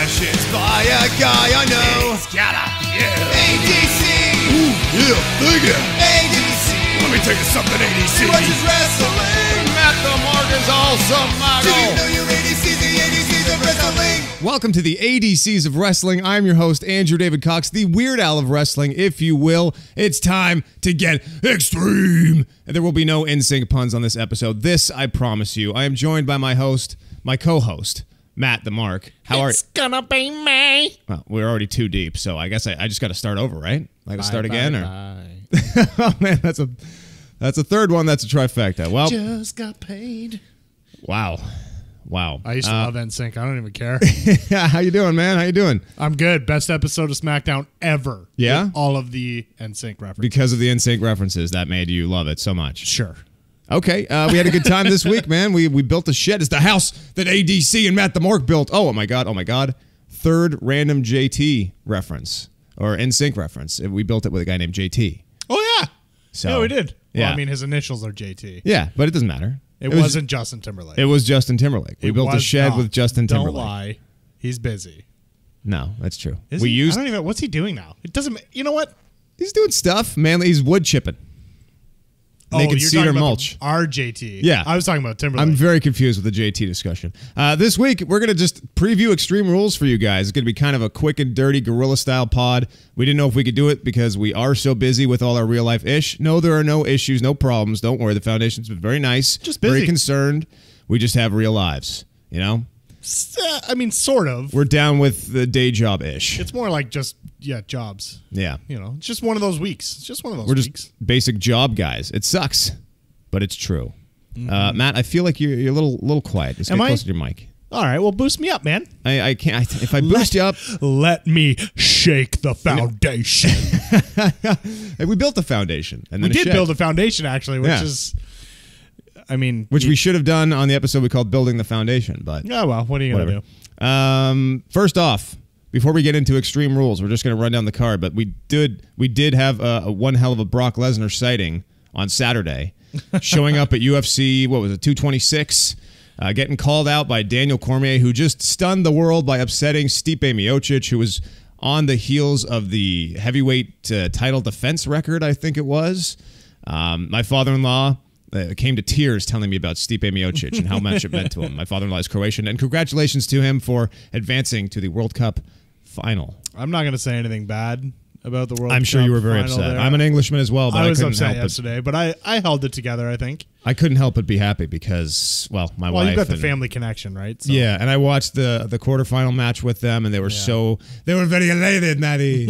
suggestions by a guy I know. It's gotta you. ADC. Ooh, yeah, dig it. ADC. Let me tell you something, ADC. He watches wrestling. Matt the Mark is awesome, Do you Michael. know your ADCs? The ADCs of wrestling. Welcome to the ADCs of Wrestling. I'm your host, Andrew David Cox, the Weird Al of Wrestling, if you will. It's time to get extreme. And there will be no NSYNC puns on this episode. This, I promise you. I am joined by my co-host, Matt the Mark. How are you? It's gonna be me. Well, we're already too deep, so I guess I just got to start over, right? I got to start again? Bye. Oh, man, that's a third one. That's a trifecta. Well, Just got paid. wow. I used to love NSYNC. I don't even care. Yeah, how you doing, man? How you doing? I'm good. Best episode of SmackDown ever. Yeah? With all of the NSYNC references. Because of the NSYNC references, that made you love it so much. Sure. Okay, we had a good time this week, man. We built a shed. It's the house that ADC and Matt the Mark built. Oh my god. Third random JT reference, or NSYNC reference. We built it with a guy named JT. Oh, yeah. So, yeah, we did. Yeah. Well, I mean, his initials are JT. Yeah, but it doesn't matter. It wasn't Justin Timberlake. It was Justin Timberlake. We built a was shed not. with Justin Timberlake. Don't lie. He's busy. No, that's true. Is he? I don't even. What's he doing now? It doesn't. You know what? He's doing stuff, man. He's wood chipping. Making you're cedar talking about mulch. Our JT. Yeah. I was talking about Timberlake. I'm very confused with the JT discussion. This week, we're going to just preview Extreme Rules for you guys. It's going to be kind of a quick and dirty guerrilla-style pod. We didn't know if we could do it because we are so busy with all our real-life ish. No, there are no issues, no problems. Don't worry. The Foundation's been very nice. Just busy. Very concerned. We just have real lives, you know? I mean, sort of. We're down with the day job-ish. It's more like just, jobs. Yeah. You know, it's just one of those weeks. It's just one of those We're weeks. just basic job guys. It sucks, but it's true. Matt, I feel like you're a little quiet. Just get closer to your mic. All right, well, boost me up, man. I can't. If I boost you up, Let me shake the foundation. we built the foundation, and We then did build a foundation, actually, which Yeah. is, I mean... which we should have done on the episode we called "Building the Foundation." But Oh, well, what are you going to do? First off, before we get into Extreme Rules, we're just going to run down the card. But we did have a one hell of a Brock Lesnar sighting on Saturday, showing up at UFC. What was it, 226? Getting called out by Daniel Cormier, who just stunned the world by upsetting Stipe Miocic, who was on the heels of the heavyweight title defense record, I think it was. My father-in-law came to tears telling me about Stipe Miocic and how much it meant to him. My father-in-law is Croatian, and congratulations to him for advancing to the World Cup final. I'm not going to say anything bad about the World Cup. I'm sure you were very final upset. there. I'm an Englishman as well, but I was couldn't upset help yesterday, but I held it together, I think. I couldn't help but be happy because, well, my wife. Well, you've got the and- family connection, right? So. Yeah, and I watched the quarterfinal match with them, and they were very elated, Natty.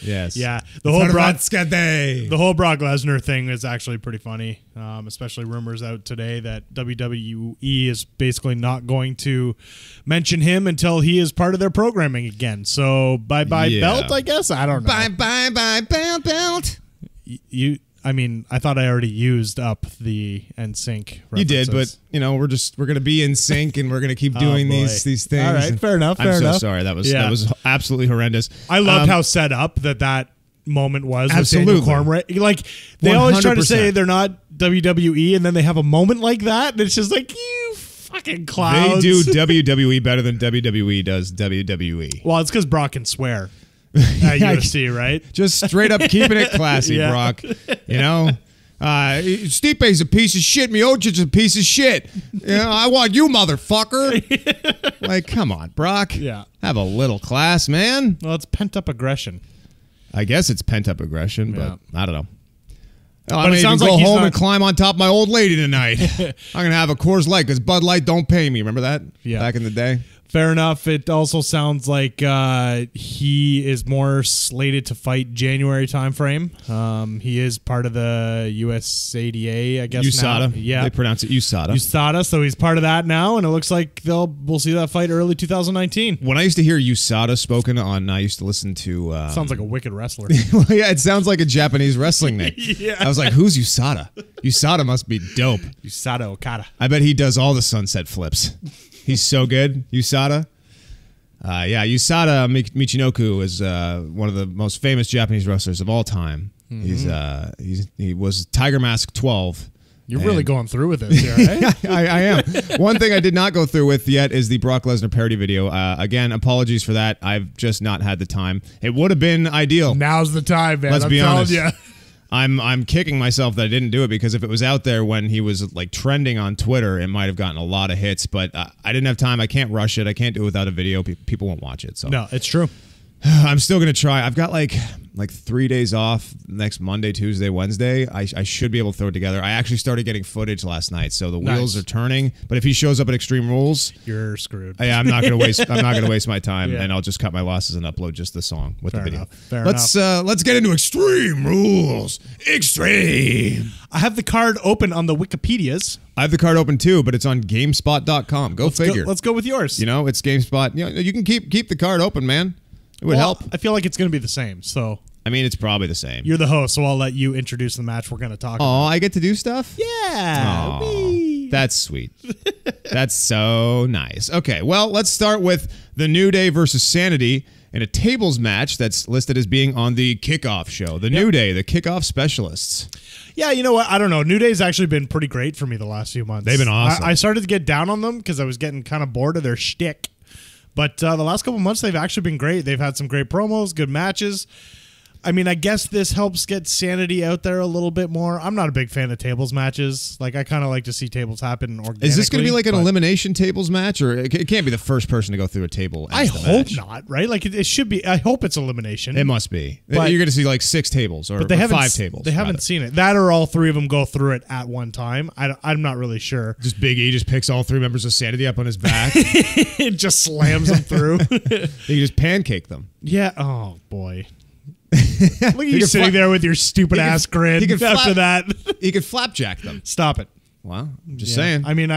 Yes. Yeah. The whole Brock Lesnar thing is actually pretty funny, especially rumors out today that WWE is basically not going to mention him until he is part of their programming again. So bye-bye belt, I guess? I don't know. Bye belt. I mean, I thought I already used up the NSYNC references. You did, but we're gonna be in sync, and we're gonna keep doing boy. these things. All right, fair enough. I'm so sorry. That was absolutely horrendous. I loved how set up that moment was. Absolutely. With Daniel Cormier. Like, they always try to 100%. say they're not WWE, and then they have a moment like that, and it's just like, you fucking clowns. They do WWE better than WWE does WWE. Well, it's because Brock can swear at UFC, right? Just straight up keeping it classy, Yeah. Brock. Stipe's a piece of shit. Miocic's a piece of shit. I want you, motherfucker. Like, come on, Brock. Yeah. Have a little class, man. Well, it's pent-up aggression. I guess it's pent-up aggression, but I don't know. I'm it going sounds to go like he's home not- and climb on top of my old lady tonight. I'm going to have a Coors Light because Bud Light don't pay me. Remember that? Yeah. Back in the day? Fair enough. It also sounds like he is more slated to fight January timeframe. He is part of the USADA, I guess. USADA. Now. Yeah. They pronounce it USADA. USADA, so he's part of that now, and it looks like we'll see that fight early 2019. When I used to hear USADA spoken on, I used to listen to... Sounds like a wicked wrestler. Well, yeah, it sounds like a Japanese wrestling name. Yeah. I was like, who's USADA? USADA must be dope. USADA Okada. I bet he does all the sunset flips. He's so good, USADA. USADA Michinoku is one of the most famous Japanese wrestlers of all time. Mm-hmm. He was Tiger Mask 12 You're really going through with this here, right? I am. One thing I did not go through with yet is the Brock Lesnar parody video. Again, apologies for that. I've just not had the time. It would have been ideal. Now's the time, man. Let's be honest. You. I'm kicking myself that I didn't do it, because if it was out there when he was like trending on Twitter, it might have gotten a lot of hits. But I didn't have time. I can't rush it. I can't do it without a video. People won't watch it. So No, it's true. I'm still gonna try. I've got like 3 days off next Monday, Tuesday, Wednesday. I should be able to throw it together. I actually started getting footage last night, so the wheels are turning. But if he shows up at Extreme Rules, you're screwed. Yeah, I'm not gonna waste. I'm not gonna waste my time, Yeah. and I'll just cut my losses and upload just the song with the video. Fair enough. Let's get into Extreme Rules. Extreme. I have the card open on the Wikipedias. I have the card open too, but it's on GameSpot.com. Go figure. Let's go with yours. You know, it's GameSpot. You know, you can keep the card open, man. It would help. I feel like it's going to be the same. So I mean, it's probably the same. you're the host, so I'll let you introduce the match we're going to talk about. Oh, I get to do stuff? Yeah. Aw, wee. that's sweet. That's so nice. Okay, well, let's start with the New Day versus Sanity in a tables match that's listed as being on the kickoff show. The New Day, the kickoff specialists. Yeah, you know what? I don't know. New Day's actually been pretty great for me the last few months. They've been awesome. I started to get down on them because I was getting kind of bored of their shtick. But the last couple months, they've actually been great. They've had some great promos, good matches. I mean, I guess this helps get Sanity out there a little bit more. I'm not a big fan of tables matches. Like, I kind of like to see tables happen organically. Is this going to be like an elimination tables match, or it can't be the first person to go through a table? I ends the hope match? not, right? Like, it should be. I hope it's elimination. It must be. But- You're going to see like 6 tables or, But they or haven't 5 tables. They haven't rather. seen it. That or all 3 of them go through it at one time. I'm not really sure. Just Big E just picks all 3 members of Sanity up on his back. It just slams them through. He just pancake them. Yeah. Oh boy. Look at you can sitting there with your stupid he can- ass grin he can after flap- that. He could flapjack them. Stop it. Well, I'm just Yeah. saying. I mean,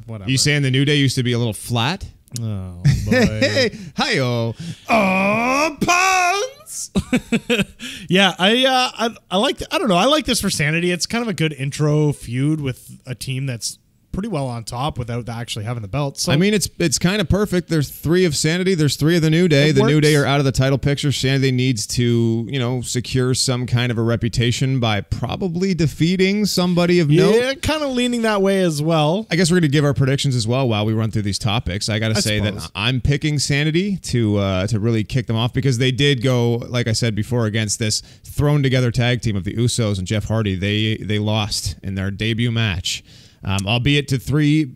whatever. You saying the New Day used to be a little flat? Oh Hey, boy. hi-yo. Oh, puns! Yeah, I like. I don't know. I like this for Sanity. It's kind of a good intro feud with a team that's pretty well on top without actually having the belt. So I mean, it's kind of perfect. There's 3 of Sanity. There's 3 of the New Day. It The New works. Day are out of the title picture. Sanity needs to, secure some kind of a reputation by probably defeating somebody of note. yeah, kind of leaning that way as well. I guess we're going to give our predictions as well while we run through these topics. I got to I say suppose. that I'm picking Sanity to really kick them off, because they did go, like I said before, against this thrown together tag team of the Usos and Jeff Hardy. They lost in their debut match, albeit to 3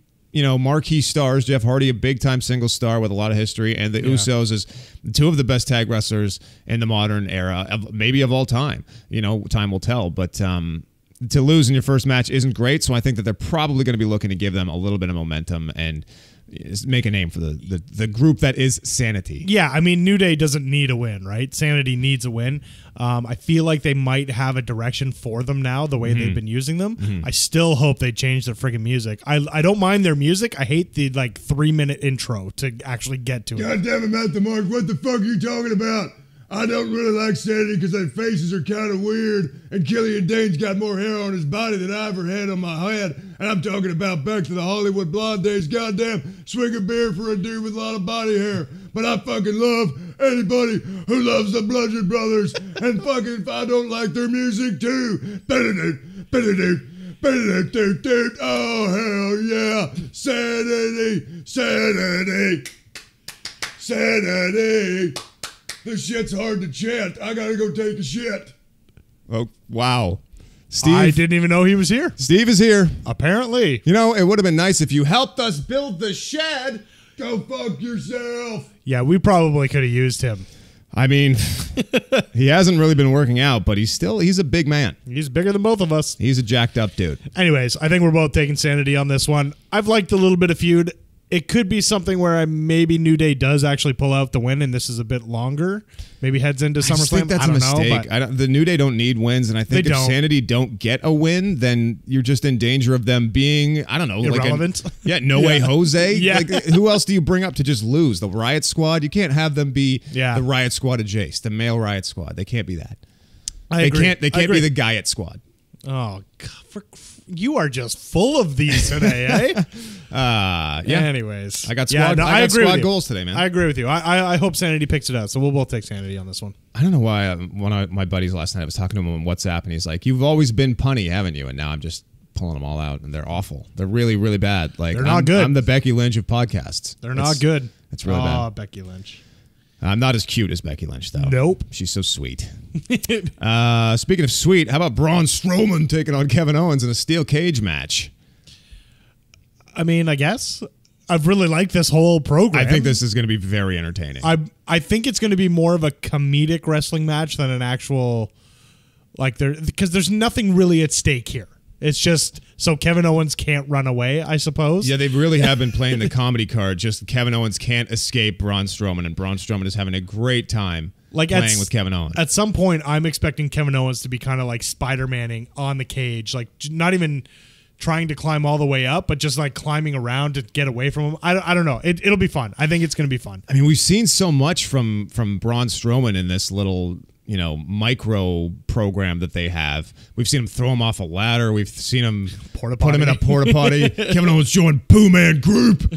marquee stars. Jeff Hardy, a big-time single star with a lot of history, and the Usos is 2 of the best tag wrestlers in the modern era, maybe of all time. Time will tell, but to lose in your first match isn't great, so I think that they're probably going to be looking to give them a little bit of momentum and make a name for the group that is Sanity. Yeah, I mean, New Day doesn't need a win, right? Sanity needs a win. I feel like they might have a direction for them now, the way they've been using them. I still hope they change their friggin' music. I don't mind their music. I hate the 3-minute intro to actually get to it. God damn it, Matt the Mark, what the fuck are you talking about? I don't really like Sanity because their faces are kind of weird, and Killian Dane's got more hair on his body than I ever had on my head. And I'm talking about back to the Hollywood Blonde days. Goddamn, swig a beer for a dude with a lot of body hair. But I fucking love anybody who loves the Bludgeon Brothers, and fucking if I don't like their music too. Oh hell yeah, Sanity, Sanity, Sanity. This shit's hard to chant. I gotta go take a shit. Oh, wow. Steve, I didn't even know he was here. Steve is here. Apparently. It would have been nice if you helped us build the shed. Go fuck yourself. Yeah, we probably could have used him. I mean, he hasn't really been working out, but he's a big man. He's bigger than both of us. He's a jacked up dude. Anyways, I think we're both taking Sanity on this one. I've liked a little bit of feud. It could be something where maybe New Day does actually pull out the win, and this is a bit longer. Maybe heads into I just SummerSlam. think that's I a don't know, mistake. but The New Day don't need wins, and I think They if don't. Sanity don't get a win, then you're just in danger of them being, I don't know, Irrelevant? No Way Jose. Yeah. Like, who else do you bring up to just lose? The Riot Squad? You can't have them be Yeah. the Riot Squad of Jace, the male Riot Squad. They can't be that. I They agree. can't. They I can't agree. be the Guyot Squad. Oh, God, you are just full of these today, eh? Yeah. Anyways, I got squad. I got agree with squad you. goals today, man. I agree with you. I hope Sanity picks it out, so we'll both take Sanity on this one. I don't know why one of my buddies last night, I was talking to him on WhatsApp, and he's like, "You've always been punny, haven't you?" And now I'm just pulling them all out, and they're awful. They're really, really bad. Like they're not good. I'm the Becky Lynch of podcasts. They're not good. It's really bad. Becky Lynch. I'm not as cute as Becky Lynch, though. Nope. She's so sweet. Speaking of sweet, how about Braun Strowman taking on Kevin Owens in a steel cage match? I mean, I guess I've really liked this whole program. I think this is going to be very entertaining. I think it's going to be more of a comedic wrestling match than an actual, because there's nothing really at stake here. It's just so Kevin Owens can't run away, I suppose. Yeah, they really have been playing the comedy card. Just Kevin Owens can't escape Braun Strowman, and Braun Strowman is having a great time playing with Kevin Owens. At some point, I'm expecting Kevin Owens to be kind of like Spider-Manning on the cage, like not even trying to climb all the way up, but just like climbing around to get away from him. I don't know. It'll be fun. I think it's going to be fun. I mean, we've seen so much from Braun Strowman in this little, micro program that they have. We've seen him throw him off a ladder. We've seen him put him in a porta potty. Kevin Owens joined Pooh Man Group.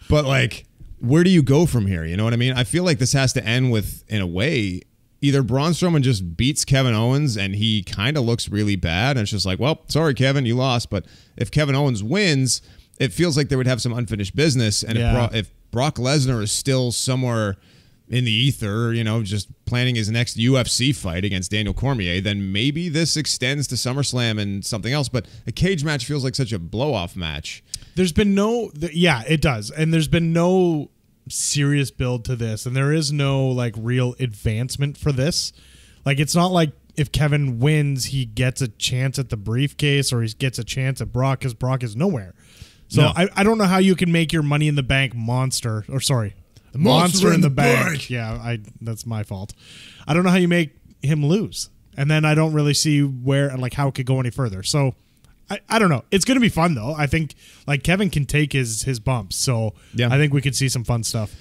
But where do you go from here? You know what I mean? I feel like this has to end with, in a way, either Braun Strowman just beats Kevin Owens and he kind of looks really bad, and it's just like, well, sorry, Kevin, you lost. But if Kevin Owens wins, it feels like they would have some unfinished business. And if Brock Lesnar is still somewhere in the ether, just planning his next UFC fight against Daniel Cormier, then maybe this extends to SummerSlam and something else. But a cage match feels like such a blow-off match. There's been it does. And there's been no serious build to this, and there is no real advancement for this. It's not like if Kevin wins, he gets a chance at the briefcase or he gets a chance at Brock, because Brock is nowhere. So no. I don't know how you can make your Money in the Bank monster, or sorry, the monster in the bank. Yeah, that's my fault. I don't know how you make him lose, and then I don't really see where how it could go any further. So I don't know. It's going to be fun, though. I think Kevin can take his bumps, so yeah. I think we could see some fun stuff.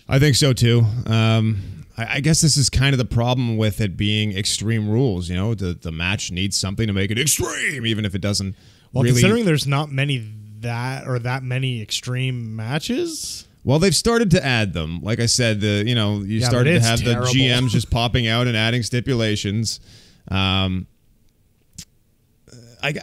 I think so, too. I guess this is kind of the problem with it being Extreme Rules. The match needs something to make it extreme, even if it doesn't really... considering there's not that many extreme matches... Well, they've started to add them. Like I said, you started to have terrible. The GMs just popping out and adding stipulations. I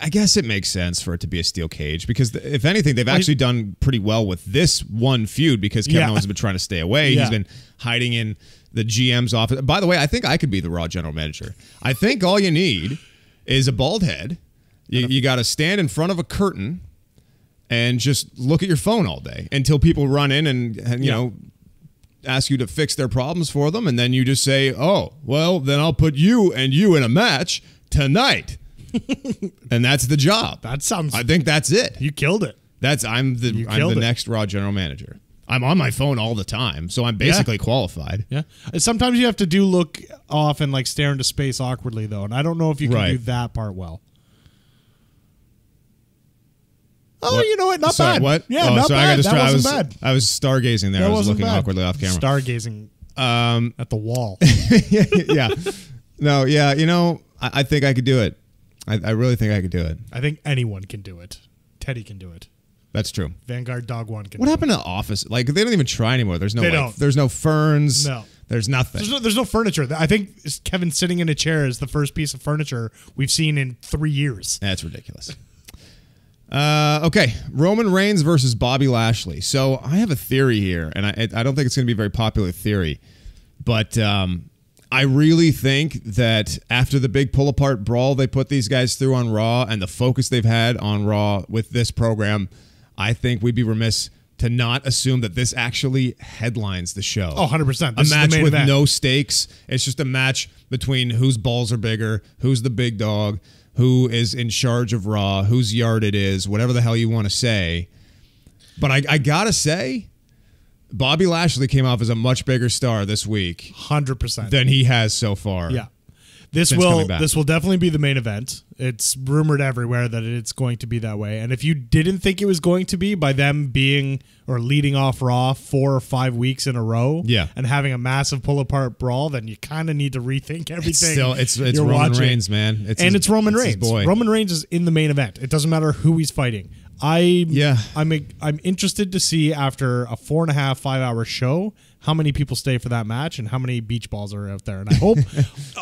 guess it makes sense for it to be a steel cage because, if anything, they've actually done pretty well with this one feud because Kevin Owens has been trying to stay away. Yeah. He's been hiding in the GM's office. By the way, I think I could be the Raw general manager. I think all you need is a bald head. You got to stand in front of a curtain and just look at your phone all day until people run in and you know, ask you to fix their problems for them. And then you just say, oh, well, then I'll put you and you in a match tonight. And that's the job. That sounds... I think that's it. You killed it. I'm the next Raw general manager. I'm on my phone all the time, so I'm basically qualified. Yeah. Sometimes you have to look off and stare into space awkwardly, though. And I don't know if you can do that part well. Oh, you know what? Not bad. What? Yeah, not bad. That wasn't bad. I was stargazing there. I was looking awkwardly off camera. Stargazing at the wall. Yeah. No, yeah. I think I could do it. I really think I could do it. I think anyone can do it. Teddy can do it. That's true. Vanguard Dog One can. What happened to Office? They don't even try anymore. There's no. There's no ferns. No. There's nothing. There's no furniture. I think Kevin sitting in a chair is the first piece of furniture we've seen in 3 years. That's ridiculous. Okay, Roman Reigns versus Bobby Lashley. So I have a theory here, and I don't think it's going to be a very popular theory, but I really think that after the big pull-apart brawl they put these guys through on Raw and the focus they've had on Raw with this program, I think we'd be remiss to not assume that this actually headlines the show. Oh, 100%. A match with no stakes. It's just a match between whose balls are bigger, who's the big dog, who is in charge of Raw, whose yard it is, whatever the hell you want to say. But I got to say, Bobby Lashley came off as a much bigger star this week. 100%. Than he has so far. Yeah. This will definitely be the main event. It's rumored everywhere that it's going to be that way. And if you didn't think it was going to be by them being or leading off Raw 4 or 5 weeks in a row and having a massive pull-apart brawl, then you kind of need to rethink everything. It's Roman Reigns, man. It's Roman Reigns. Boy. Roman Reigns is in the main event. It doesn't matter who he's fighting. I'm interested to see after a 4.5, 5 hour show how many people stay for that match and how many beach balls are out there. And I hope,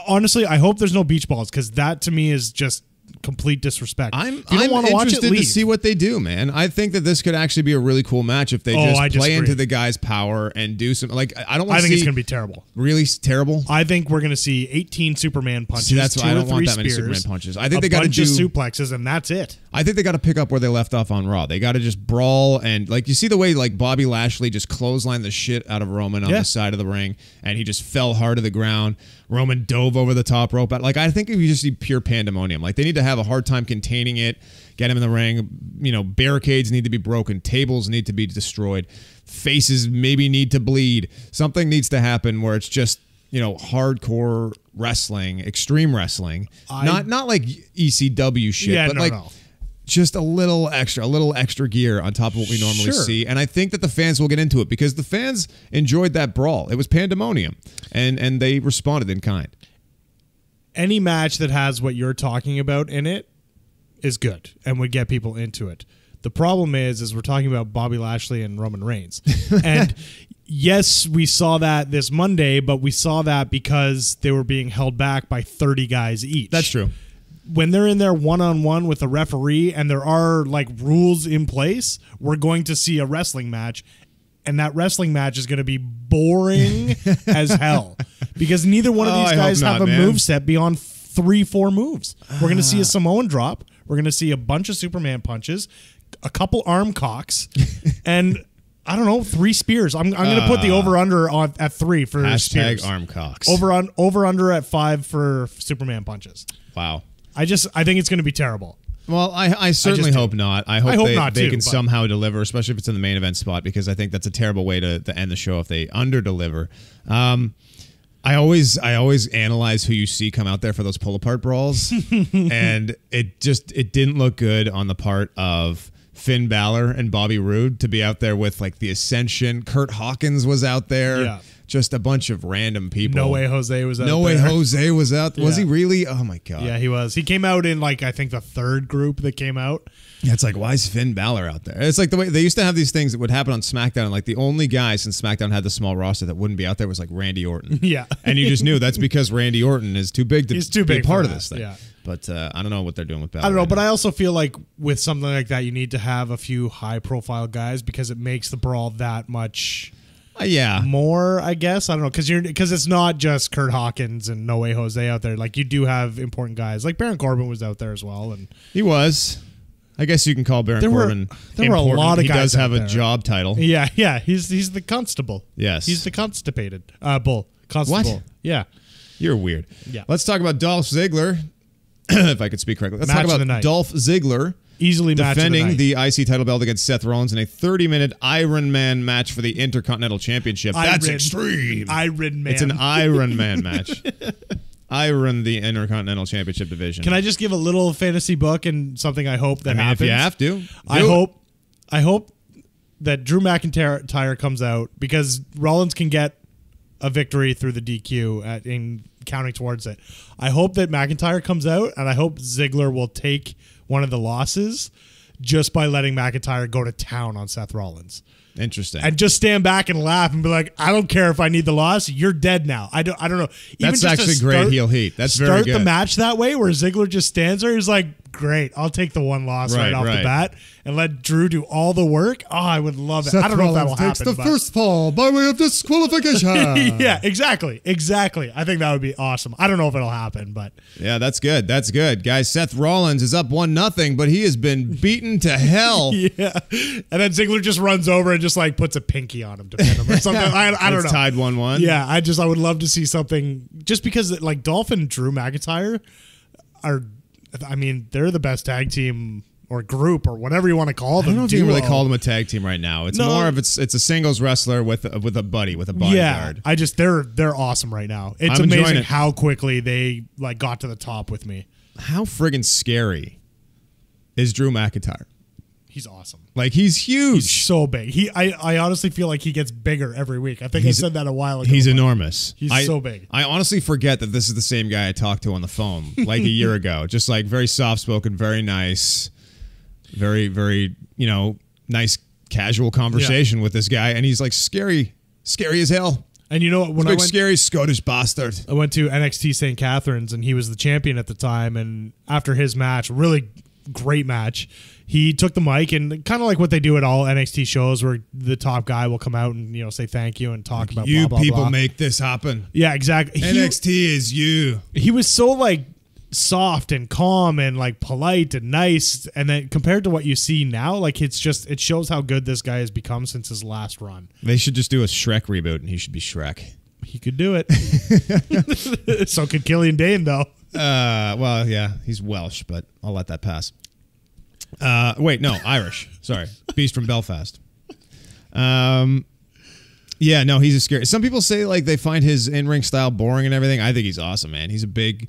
honestly, there's no beach balls because that to me is just complete disrespect. I'm If you don't wanna watch it, interested to leave. see what they do, man. I think that this could actually be a really cool match if they just I play disagree. into the guy's power and do some. Like, I don't want I to think see it's going to be terrible. really terrible. I think we're going to see 18 Superman punches. See, that's why I 2 or don't want 3 that many spears, Superman punches. I think a they got to bunch do of suplexes, and that's it. I think they got to pick up where they left off on Raw. They got to just brawl and like you see the way like Bobby Lashley just clotheslined the shit out of Roman on the side of the ring, and he just fell hard to the ground. Roman dove over the top rope. Like I think you just see pure pandemonium. Like they need to have a hard time containing it. Get him in the ring. You know, barricades need to be broken. Tables need to be destroyed. Faces maybe need to bleed. Something needs to happen where it's just, you know, hardcore wrestling, extreme wrestling. Not like ECW shit, but like just a little extra gear on top of what we normally see. And I think that the fans will get into it because the fans enjoyed that brawl. It was pandemonium, and they responded in kind. Any match that has what you're talking about in it is good and would get people into it. The problem is we're talking about Bobby Lashley and Roman Reigns. And yes, we saw that this Monday, but we saw that because they were being held back by 30 guys each. That's true. When they're in there one-on-one with a referee and there are like rules in place, we're going to see a wrestling match, and that wrestling match is going to be boring as hell because neither one of these guys have a moveset beyond 3-4 moves. We're going to see a Samoan drop. We're going to see a bunch of Superman punches, a couple arm cocks, and I don't know, 3 spears. I'm going to put the over-under at 3 for spears. Arm cocks. Over-under at 5 for Superman punches. Wow. I think it's going to be terrible. Well, I certainly hope not. I hope they can but somehow deliver, especially if it's in the main event spot, because I think that's a terrible way to end the show if they under-deliver. I always analyze who you see come out there for those pull-apart brawls, and it didn't look good on the part of Finn Balor and Bobby Roode to be out there with like the Ascension. Kurt Hawkins was out there. Yeah. Just a bunch of random people. No Way Jose was out there. No Way Jose was out. Was he really? Oh, my God. Yeah, he was. He came out in, like, I think the 3rd group that came out. Yeah, it's like, why is Finn Balor out there? It's like the way they used to have these things that would happen on SmackDown. And like the only guy since SmackDown had the small roster that wouldn't be out there was like Randy Orton. Yeah. And you just knew that's because Randy Orton is too big to be a part of this thing. Yeah. But I don't know what they're doing with Balor. I don't know, but I also feel like with something like that, you need to have a few high-profile guys because it makes the brawl that much... more, I guess. I don't know, because it's not just Kurt Hawkins and No Way Jose out there. Like, you do have important guys. Like Baron Corbin was out there as well, and he was. I guess you can call Baron Corbin. There were a lot of guys. He does have a job title. Yeah. He's the constable. Yes, he's the constipated bull. Constable. What? Yeah, you're weird. Yeah. Let's talk about Dolph Ziggler. If I could speak correctly, let's talk about Dolph Ziggler. Easily defending the IC title belt against Seth Rollins in a 30-minute Iron Man match for the Intercontinental Championship. That's extreme. Iron Man. It's an Iron Man match. Iron the Intercontinental Championship division. Can I just give a little fantasy book and something I hope that happens? If you have to. I hope that Drew McIntyre comes out because Rollins can get a victory through the DQ in counting towards it. I hope that McIntyre comes out, and I hope Ziggler will take one of the losses just by letting McIntyre go to town on Seth Rollins. Interesting. And just stand back and laugh and be like, I don't care if I need the loss. You're dead now. I don't know. Even that's actually great heel heat. That's very good. Start the match that way where Ziggler just stands there. He's like, great. I'll take the one loss right off the bat and let Drew do all the work. Oh, I would love it. Seth I don't know if that'll takes happen. The first fall by way of disqualification. Yeah, exactly. I think that would be awesome. I don't know if it'll happen, but yeah, that's good. That's good, guys. Seth Rollins is up 1-0, but he has been beaten to hell. Yeah, and then Ziggler just runs over and just like puts a pinky on him to pin him or something. I don't know. Tied 1-1. Yeah, I would love to see something just because like Dolph and Drew McIntyre are. I mean, they're the best tag team or group or whatever you want to call them. I don't know if you can really call them a tag team right now. It's more of it's a singles wrestler with a buddy, with a bodyguard. Yeah, they're awesome right now. It's amazing how quickly they like got to the top with me. How friggin' scary is Drew McIntyre? He's awesome. Like, he's huge. He's so big. I honestly feel like he gets bigger every week. I think I said that a while ago. He's enormous. He's so big. I honestly forget that this is the same guy I talked to on the phone like a year ago. Just like very soft-spoken, very nice, very, very, nice casual conversation with this guy. And he's like scary as hell. And you know what? When Big scary Scottish bastard. I went to NXT St. Catharines, and he was the champion at the time. And after his match, really great match, he took the mic and kind of like what they do at all NXT shows, where the top guy will come out and say thank you and talk about You blah, blah, people blah. make this happen. Yeah, exactly. NXT is you. He was so like soft and calm and like polite and nice, and then compared to what you see now, like it shows how good this guy has become since his last run. They should just do a Shrek reboot, and he should be Shrek. He could do it. So could Killian Dane, though. Well, yeah, he's Welsh, but I'll let that pass. Wait, no, Irish. Sorry, Beast from Belfast. Yeah, no, he's a scary. Some people say like they find his in-ring style boring and everything. I think he's awesome, man. He's a big,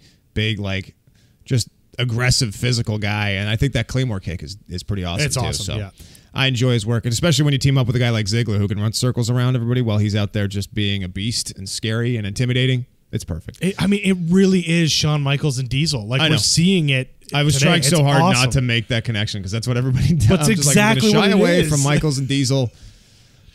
like, just aggressive, physical guy, and I think that Claymore kick is pretty awesome. It's too, awesome. so. Yeah. I enjoy his work, and especially when you team up with a guy like Ziggler who can run circles around everybody while he's out there just being a beast and scary and intimidating. It's perfect. It really is Shawn Michaels and Diesel. Like, we're seeing it. I was today. trying so It's hard awesome. not to make that connection because that's what everybody does. That's exactly like, what shy it away is. from Michaels and Diesel,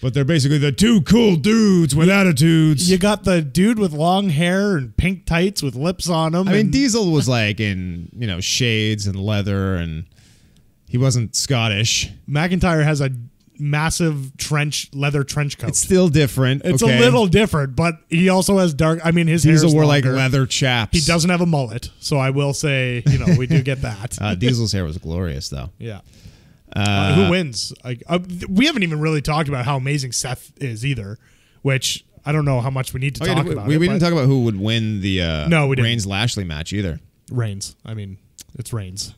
but they're basically the two cool dudes with attitudes. You got the dude with long hair and pink tights with lips on him. I mean, Diesel was like in shades and leather, and he wasn't Scottish. McIntyre has a massive leather trench coat. It's still different. It's okay? a little different, but he also has dark. I mean, his Diesel hair's wore like longer. leather chaps. He doesn't have a mullet, so I will say, we do get that. Diesel's hair was glorious, though. Yeah. Who wins? We haven't even really talked about how amazing Seth is either, which I don't know how much we need to talk about. We didn't talk about who would win the we didn't. Reigns Lashley match either. Reigns. I mean, it's Reigns.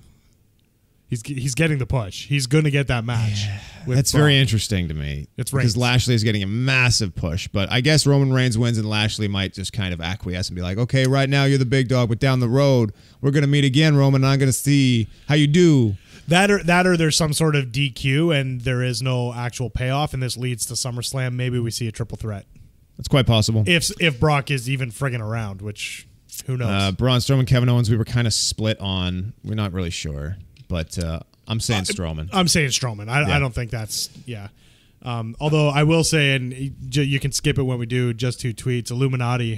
He's getting the push. He's going to get that match. with That's Braun. very interesting to me. It's because Reigns. Lashley is getting a massive push, but I guess Roman Reigns wins and Lashley might just kind of acquiesce and be like, okay, right now you're the big dog, but down the road we're going to meet again, Roman, and I'm going to see how you do. That or there's some sort of DQ and there is no actual payoff, and this leads to SummerSlam. Maybe we see a triple threat. That's quite possible. If Brock is even friggin' around, which who knows? Braun Strowman, Kevin Owens, we were kind of split on. We're not really sure, but I'm saying Strowman. I'm saying Strowman. I don't think that's although I will say, and you can skip it when we do just 2 tweets. Illuminati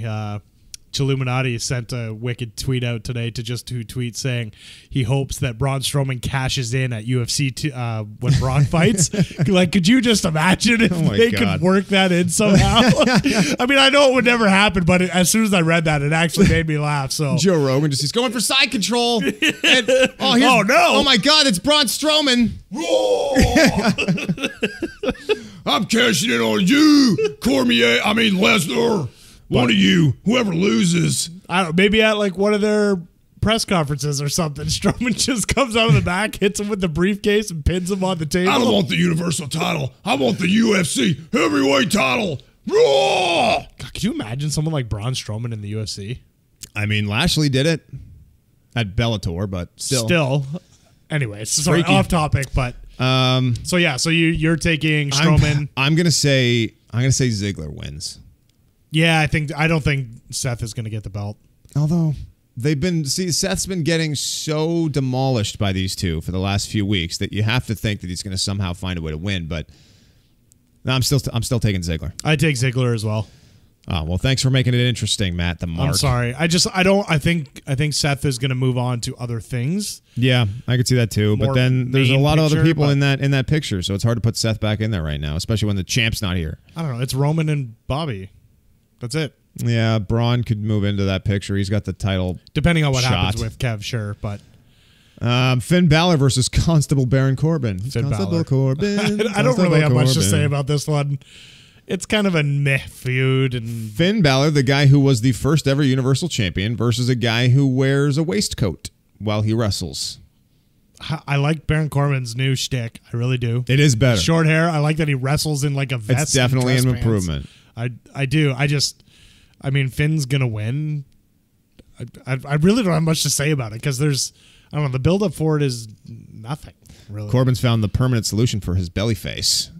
sent a wicked tweet out today to just 2 tweets saying he hopes that Braun Strowman cashes in at UFC when Braun fights. Like, could you just imagine if they could work that in somehow? I mean, I know it would never happen, but as soon as I read that, it actually made me laugh. So Joe Rogan he's going for side control. And, oh no! Oh my God! It's Braun Strowman. I'm cashing in on you, Lesnar. One of you, whoever loses. I don't. Maybe at like one of their press conferences or something, Strowman just comes out of the back, hits him with the briefcase, and pins him on the table. I don't want the Universal title. I want the UFC Heavyweight title. Raw! God, could you imagine someone like Braun Strowman in the UFC? I mean, Lashley did it at Bellator, but still. Anyways, sorry, Freaky. off topic, but so you're taking Strowman. I'm gonna say Ziggler wins. Yeah, I don't think Seth is going to get the belt. Although Seth's been getting so demolished by these two for the last few weeks that you have to think that he's going to somehow find a way to win. But no, I'm still taking Ziggler. I take Ziggler as well. Oh well, thanks for making it interesting, Matt. The Mark. I'm sorry. I think Seth is going to move on to other things. Yeah, I could see that too. But then there's a lot of other people in that picture, so it's hard to put Seth back in there right now, especially when the champ's not here. I don't know. It's Roman and Bobby. That's it. Yeah, Braun could move into that picture. He's got the title. Depending on what happens with Kev, sure. But Finn Balor versus Constable Baron Corbin. Constable Corbin. I don't really have much to say about this one. It's kind of a meh feud. And Finn Balor, the guy who was the first ever Universal Champion, versus a guy who wears a waistcoat while he wrestles. I like Baron Corbin's new shtick. I really do. It is better. Short hair. I like that he wrestles in like a vest. It's definitely an improvement. I do. I mean, Finn's going to win. I really don't have much to say about it because I don't know, the build-up for it is nothing, really. Corbin's found the permanent solution for his belly face.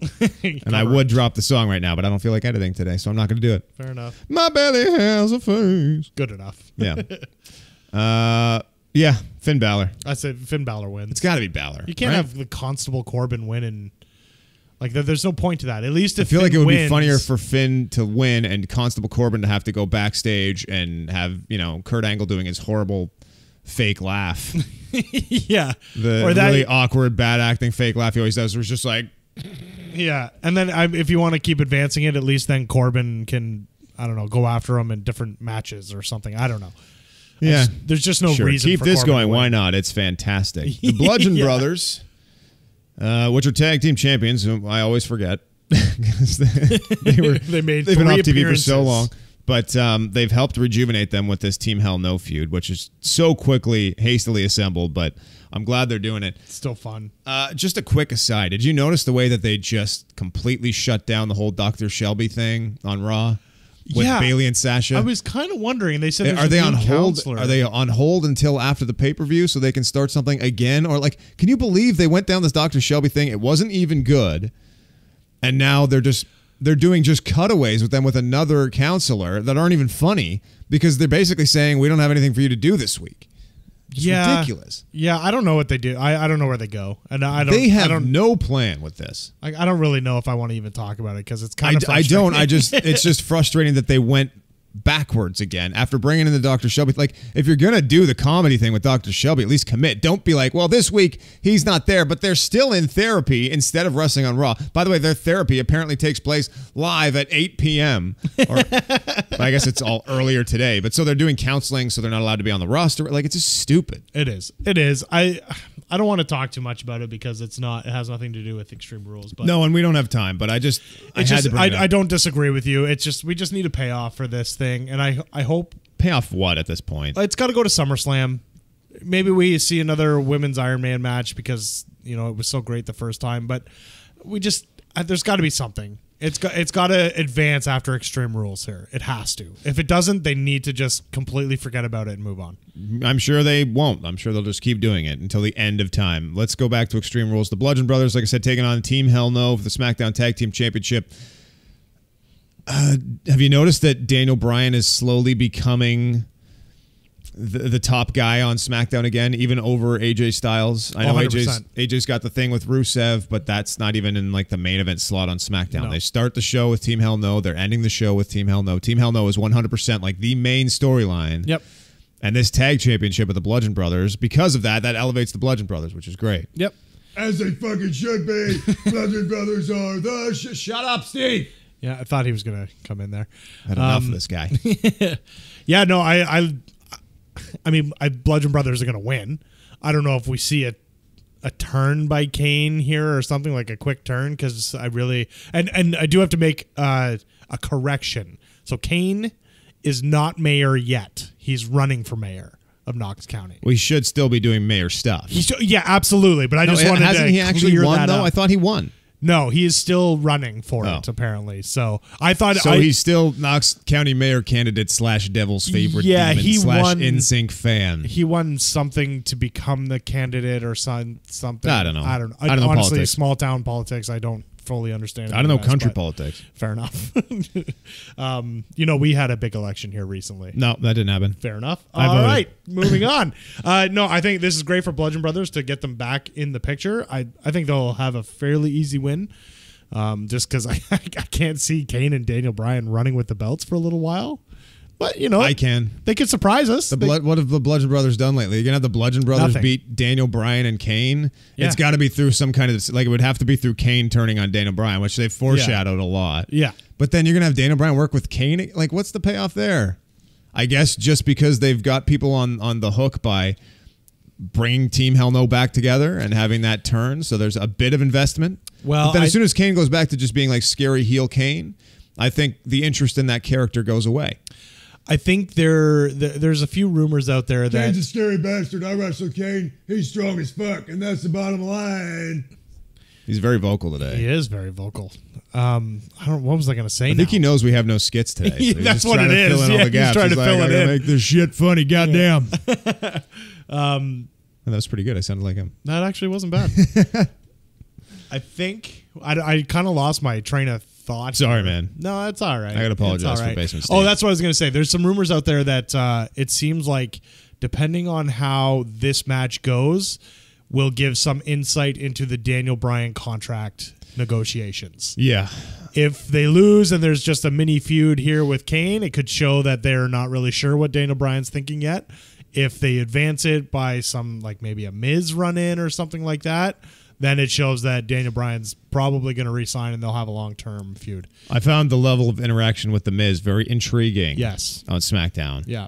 And I would drop the song right now, but I don't feel like editing today, so I'm not going to do it. Fair enough. My belly has a face. Good enough. Yeah. Yeah, Finn Balor. I said Finn Balor wins. It's got to be Balor. You can't have the Constable Corbin win and Like there's no point to that. At least if I feel like Finn it would wins, be funnier for Finn to win and Constable Corbin to have to go backstage and have, Kurt Angle doing his horrible fake laugh. yeah, The really awkward, bad acting fake laugh he always does, where it's just like, yeah. And then if you want to keep advancing it, at least then Corbin can, I don't know, go after him in different matches or something. I don't know. yeah. There's just no reason Keep for this Corbin going. to win. Why not? It's fantastic. The Bludgeon Brothers, which are tag team champions, whom I always forget. Because they've been off TV for so long. But they've helped rejuvenate them with this Team Hell No feud, which is so quickly, hastily assembled. But I'm glad they're doing it. It's still fun. Just a quick aside. Did you notice the way that they just completely shut down the whole Dr. Shelby thing on Raw with Bayley and Sasha? I was kind of wondering. They said Are they on hold? counselor. Are they on hold until after the pay-per-view so they can start something again? Or can you believe they went down this Dr. Shelby thing? It wasn't even good. And now they're doing just cutaways with them with another counselor that aren't even funny because they're basically saying we don't have anything for you to do this week. It's ridiculous. Yeah, I don't know what they do. I don't know where they go, and I don't. They have I don't, no plan with this. I don't really know if I want to even talk about it because it's kind of. I don't. It's just frustrating that they went backwards again after bringing in the Dr. Shelby. Like, if you're gonna do the comedy thing with Dr. Shelby, at least commit. Don't be like, well, this week he's not there, but they're still in therapy instead of wrestling on Raw. By the way, their therapy apparently takes place live at 8 p.m. Or I guess it's all earlier today. But so they're doing counseling, so they're not allowed to be on the roster. Like, it's just stupid. It is. It is. I don't want to talk too much about it because it's not. It has nothing to do with Extreme Rules. But No, and we don't have time. But I had to bring it up. I don't disagree with you. It's just we just need a payoff for this thing, and I hope Pay off what at this point? it's got to go to SummerSlam. Maybe we see another women's Iron Man match because it was so great the first time. But we just there's got to be something. It's got to advance after Extreme Rules here. It has to. If it doesn't, they need to just completely forget about it and move on. I'm sure they won't. I'm sure they'll just keep doing it until the end of time. Let's go back to Extreme Rules. The Bludgeon Brothers, like I said, taking on Team Hell No for the SmackDown Tag Team Championship. Have you noticed that Daniel Bryan is slowly becoming the top guy on SmackDown again, even over AJ Styles? I know 100%. AJ's got the thing with Rusev, but that's not even in the main event slot on SmackDown. No. They start the show with Team Hell No. They're ending the show with Team Hell No. Team Hell No is 100% the main storyline. Yep. And this tag championship with the Bludgeon Brothers, because of that elevates the Bludgeon Brothers, which is great. Yep. As they fucking should be. Bludgeon Brothers are the shut up, Steve. Yeah, I thought he was gonna come in there. I had enough of this guy. Yeah, no, I mean, Bludgeon Brothers are gonna win. I don't know if we see a turn by Kane here or something, like a quick turn, because I really and I do have to make a correction. So Kane is not mayor yet. He's running for mayor of Knox County. We should still be doing mayor stuff. Yeah, absolutely. But I just wanted hasn't to he actually clear won that though? up. I thought he won. No, he is still running for Oh. it, apparently. So I thought So he's still Knox County mayor candidate / Devil's favorite demon he / won. NSYNC fan. He won something to become the candidate or something. I don't know. I don't know. I don't know Honestly, politics. small town politics, I don't fully understand. I don't know the country but politics. Fair enough. We had a big election here recently. No, that didn't happen. Fair enough. I All voted. right, moving on. No, I think this is great for Bludgeon Brothers to get them back in the picture. I think they'll have a fairly easy win. Just because I can't see Kane and Daniel Bryan running with the belts for a little while. But, I can. They could surprise us. What have the Bludgeon Brothers done lately? You're going to have the Bludgeon Brothers Nothing. beat Daniel Bryan and Kane? Yeah. It's got to be through some kind of, it would have to be through Kane turning on Daniel Bryan, which they've foreshadowed a lot. Yeah. But then you're going to have Daniel Bryan work with Kane? What's the payoff there? I guess just because they've got people on the hook by bringing Team Hell No back together and having that turn, so there's a bit of investment. Well, but then as soon as Kane goes back to just being scary heel Kane, I think the interest in that character goes away. I think there's a few rumors out there that Kane's a scary bastard. I wrestle Kane. He's strong as fuck, and that's the bottom line. He's very vocal today. he is very vocal. I don't. What was I going to say? I think he knows we have no skits today. So he's That's just what trying it to is. Fill in all Yeah, the gaps. he's trying to fill I it gotta in. Make this shit funny. Goddamn. That was pretty good. I sounded like him. That actually wasn't bad. I think I kind of lost my train of thought. Sorry, man. No, that's all right. I gotta apologize It's all for right. Basement Steve. Oh, that's what I was going to say. There's some rumors out there that it seems like depending on how this match goes, will give some insight into the Daniel Bryan contract negotiations. Yeah. If they lose and there's just a mini feud here with Kane, it could show that they're not really sure what Daniel Bryan's thinking yet. If they advance it by some, like maybe a Miz run in or something like that, then it shows that Daniel Bryan's probably going to re-sign and they'll have a long-term feud. I found the level of interaction with The Miz very intriguing. Yes. On SmackDown. Yeah.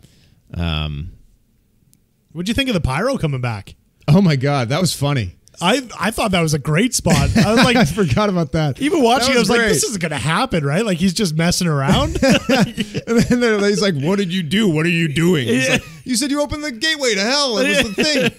What'd you think of the pyro coming back? Oh my God, that was funny. I thought that was a great spot. I was like, I forgot about that. Even watching, I was like, great. this isn't going to happen, right? Like, he's just messing around. And then he's like, what did you do? What are you doing? He's like, you said you opened the gateway to hell. It was the thing.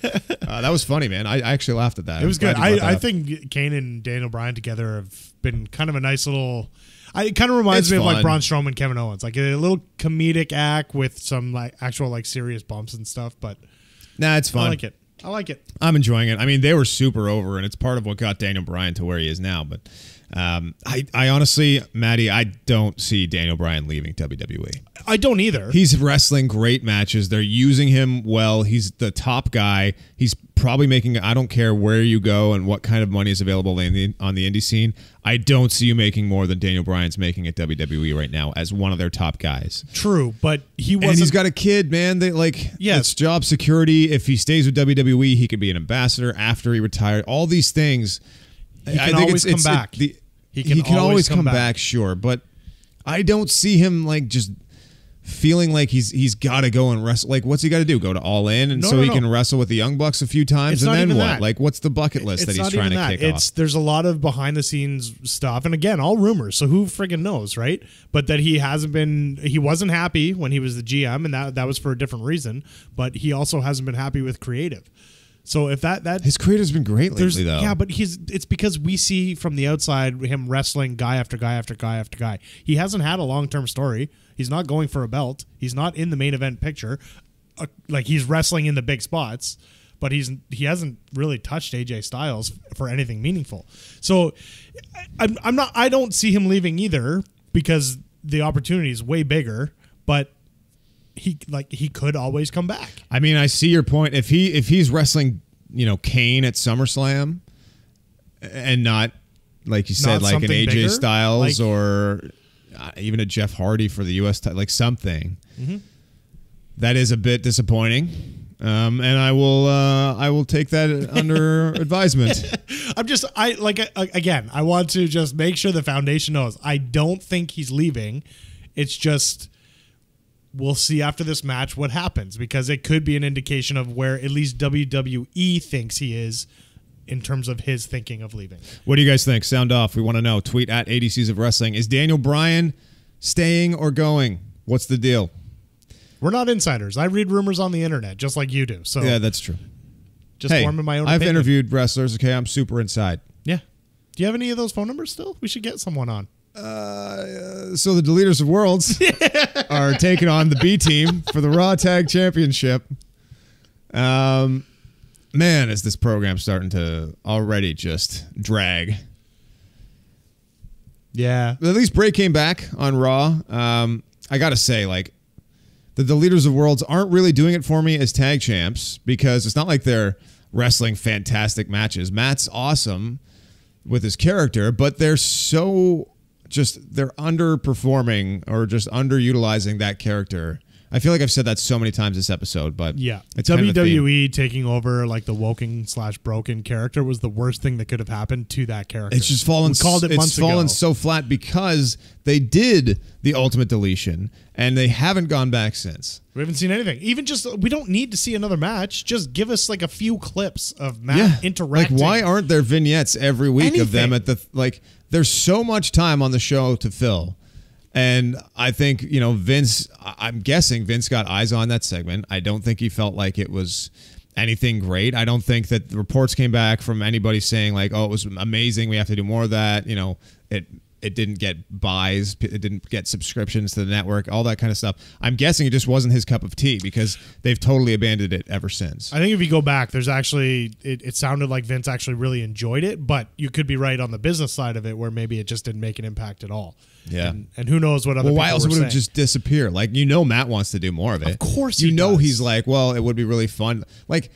That was funny, man. I actually laughed at that. It was good. I think Kane and Daniel Bryan together have been kind of a nice little... It kind of reminds me of like Braun Strowman, Kevin Owens. Like a little comedic act with some like actual like serious bumps and stuff. But nah, it's fun. I like it. I'm enjoying it. I mean, they were super over, and it's part of what got Daniel Bryan to where he is now. But I honestly, Maddie, I don't see Daniel Bryan leaving WWE. I don't either. He's wrestling great matches. They're using him well. He's the top guy. He's probably making, I don't care where you go and what kind of money is available on the indie scene. I don't see you making more than Daniel Bryan's making at WWE right now as one of their top guys. True, but he wasn't. And he's got a kid, man. They it's job security. If he stays with WWE, he could be an ambassador after he retired. All these things. He can always come back. He can always come back, sure, but I don't see him like just feeling like he's got to go and wrestle. Like, what's he got to do? Go to All In, and he can wrestle with the Young Bucks a few times, and then what? That. Like, what's the bucket list that he's trying to kick off? There's a lot of behind the scenes stuff, and again, all rumors. So who friggin' knows, right? But that he wasn't happy when he was the GM, and that was for a different reason. But he also hasn't been happy with creative. So if that his creative's been great lately, though. Yeah, but it's because we see from the outside him wrestling guy after guy after guy after guy. He hasn't had a long-term story. He's not going for a belt. He's not in the main event picture. Like, he's wrestling in the big spots, but he hasn't really touched AJ Styles for anything meaningful. So I don't see him leaving either, because the opportunity is way bigger, but he could always come back. I mean, I see your point. If he's wrestling, Kane at SummerSlam, and not, like you said, like an AJ bigger, Styles or even a Jeff Hardy for the U.S. title, like something, that is a bit disappointing. And I will take that under advisement. I want to just make sure the foundation knows. I don't think he's leaving. It's just, we'll see after this match what happens, because it could be an indication of where at least WWE thinks he is in terms of his thinking of leaving. What do you guys think? Sound off. We want to know. Tweet at ADCs of Wrestling. Is Daniel Bryan staying or going? What's the deal? We're not insiders. I read rumors on the internet just like you do. So yeah, that's true. Just forming my own I've opinion. interviewed wrestlers. Okay, I'm super inside. Yeah. Do you have any of those phone numbers still? We should get someone on. So the Deleters of Worlds are taking on the B team for the Raw Tag Championship. Man, is this program starting to already just drag. Yeah. At least Bray came back on Raw. I got to say, like, the Deleters of Worlds aren't really doing it for me as tag champs, because it's not like they're wrestling fantastic matches. Matt's awesome with his character, but they're underperforming or just underutilizing that character. I feel like I've said that so many times this episode, but yeah, it's WWE taking over like the woken/broken character was the worst thing that could have happened to that character. It's just fallen. It's fallen so flat because they did the Ultimate Deletion and they haven't gone back since. We haven't seen anything. Even just, we don't need to see another match. Just give us like a few clips of Matt interacting. Like, why aren't there vignettes every week of them at the There's so much time on the show to fill. And I think, Vince, I'm guessing Vince got eyes on that segment. I don't think he felt like it was anything great. I don't think that the reports came back from anybody saying like, oh, it was amazing, we have to do more of that. It didn't get buys, it didn't get subscriptions to the network, all that kind of stuff. I'm guessing it just wasn't his cup of tea, because they've totally abandoned it ever since. I think if you go back, there's actually, it sounded like Vince actually really enjoyed it, but you could be right on the business side of it where maybe it just didn't make an impact at all. Yeah. And who knows what other people why else were would saying. it just disappear? Like, Matt wants to do more of it. Of course he does. does. He's like, well, it would be really fun. Like,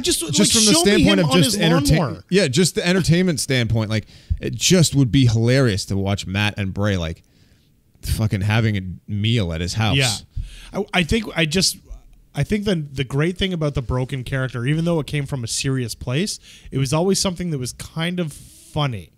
just like, from the show me standpoint him of on just his entertain. lawnmower. Yeah, just the entertainment standpoint. Like, it just would be hilarious to watch Matt and Bray like fucking having a meal at his house. Yeah, I think the great thing about the Broken character, even though it came from a serious place, it was always something that was kind of funny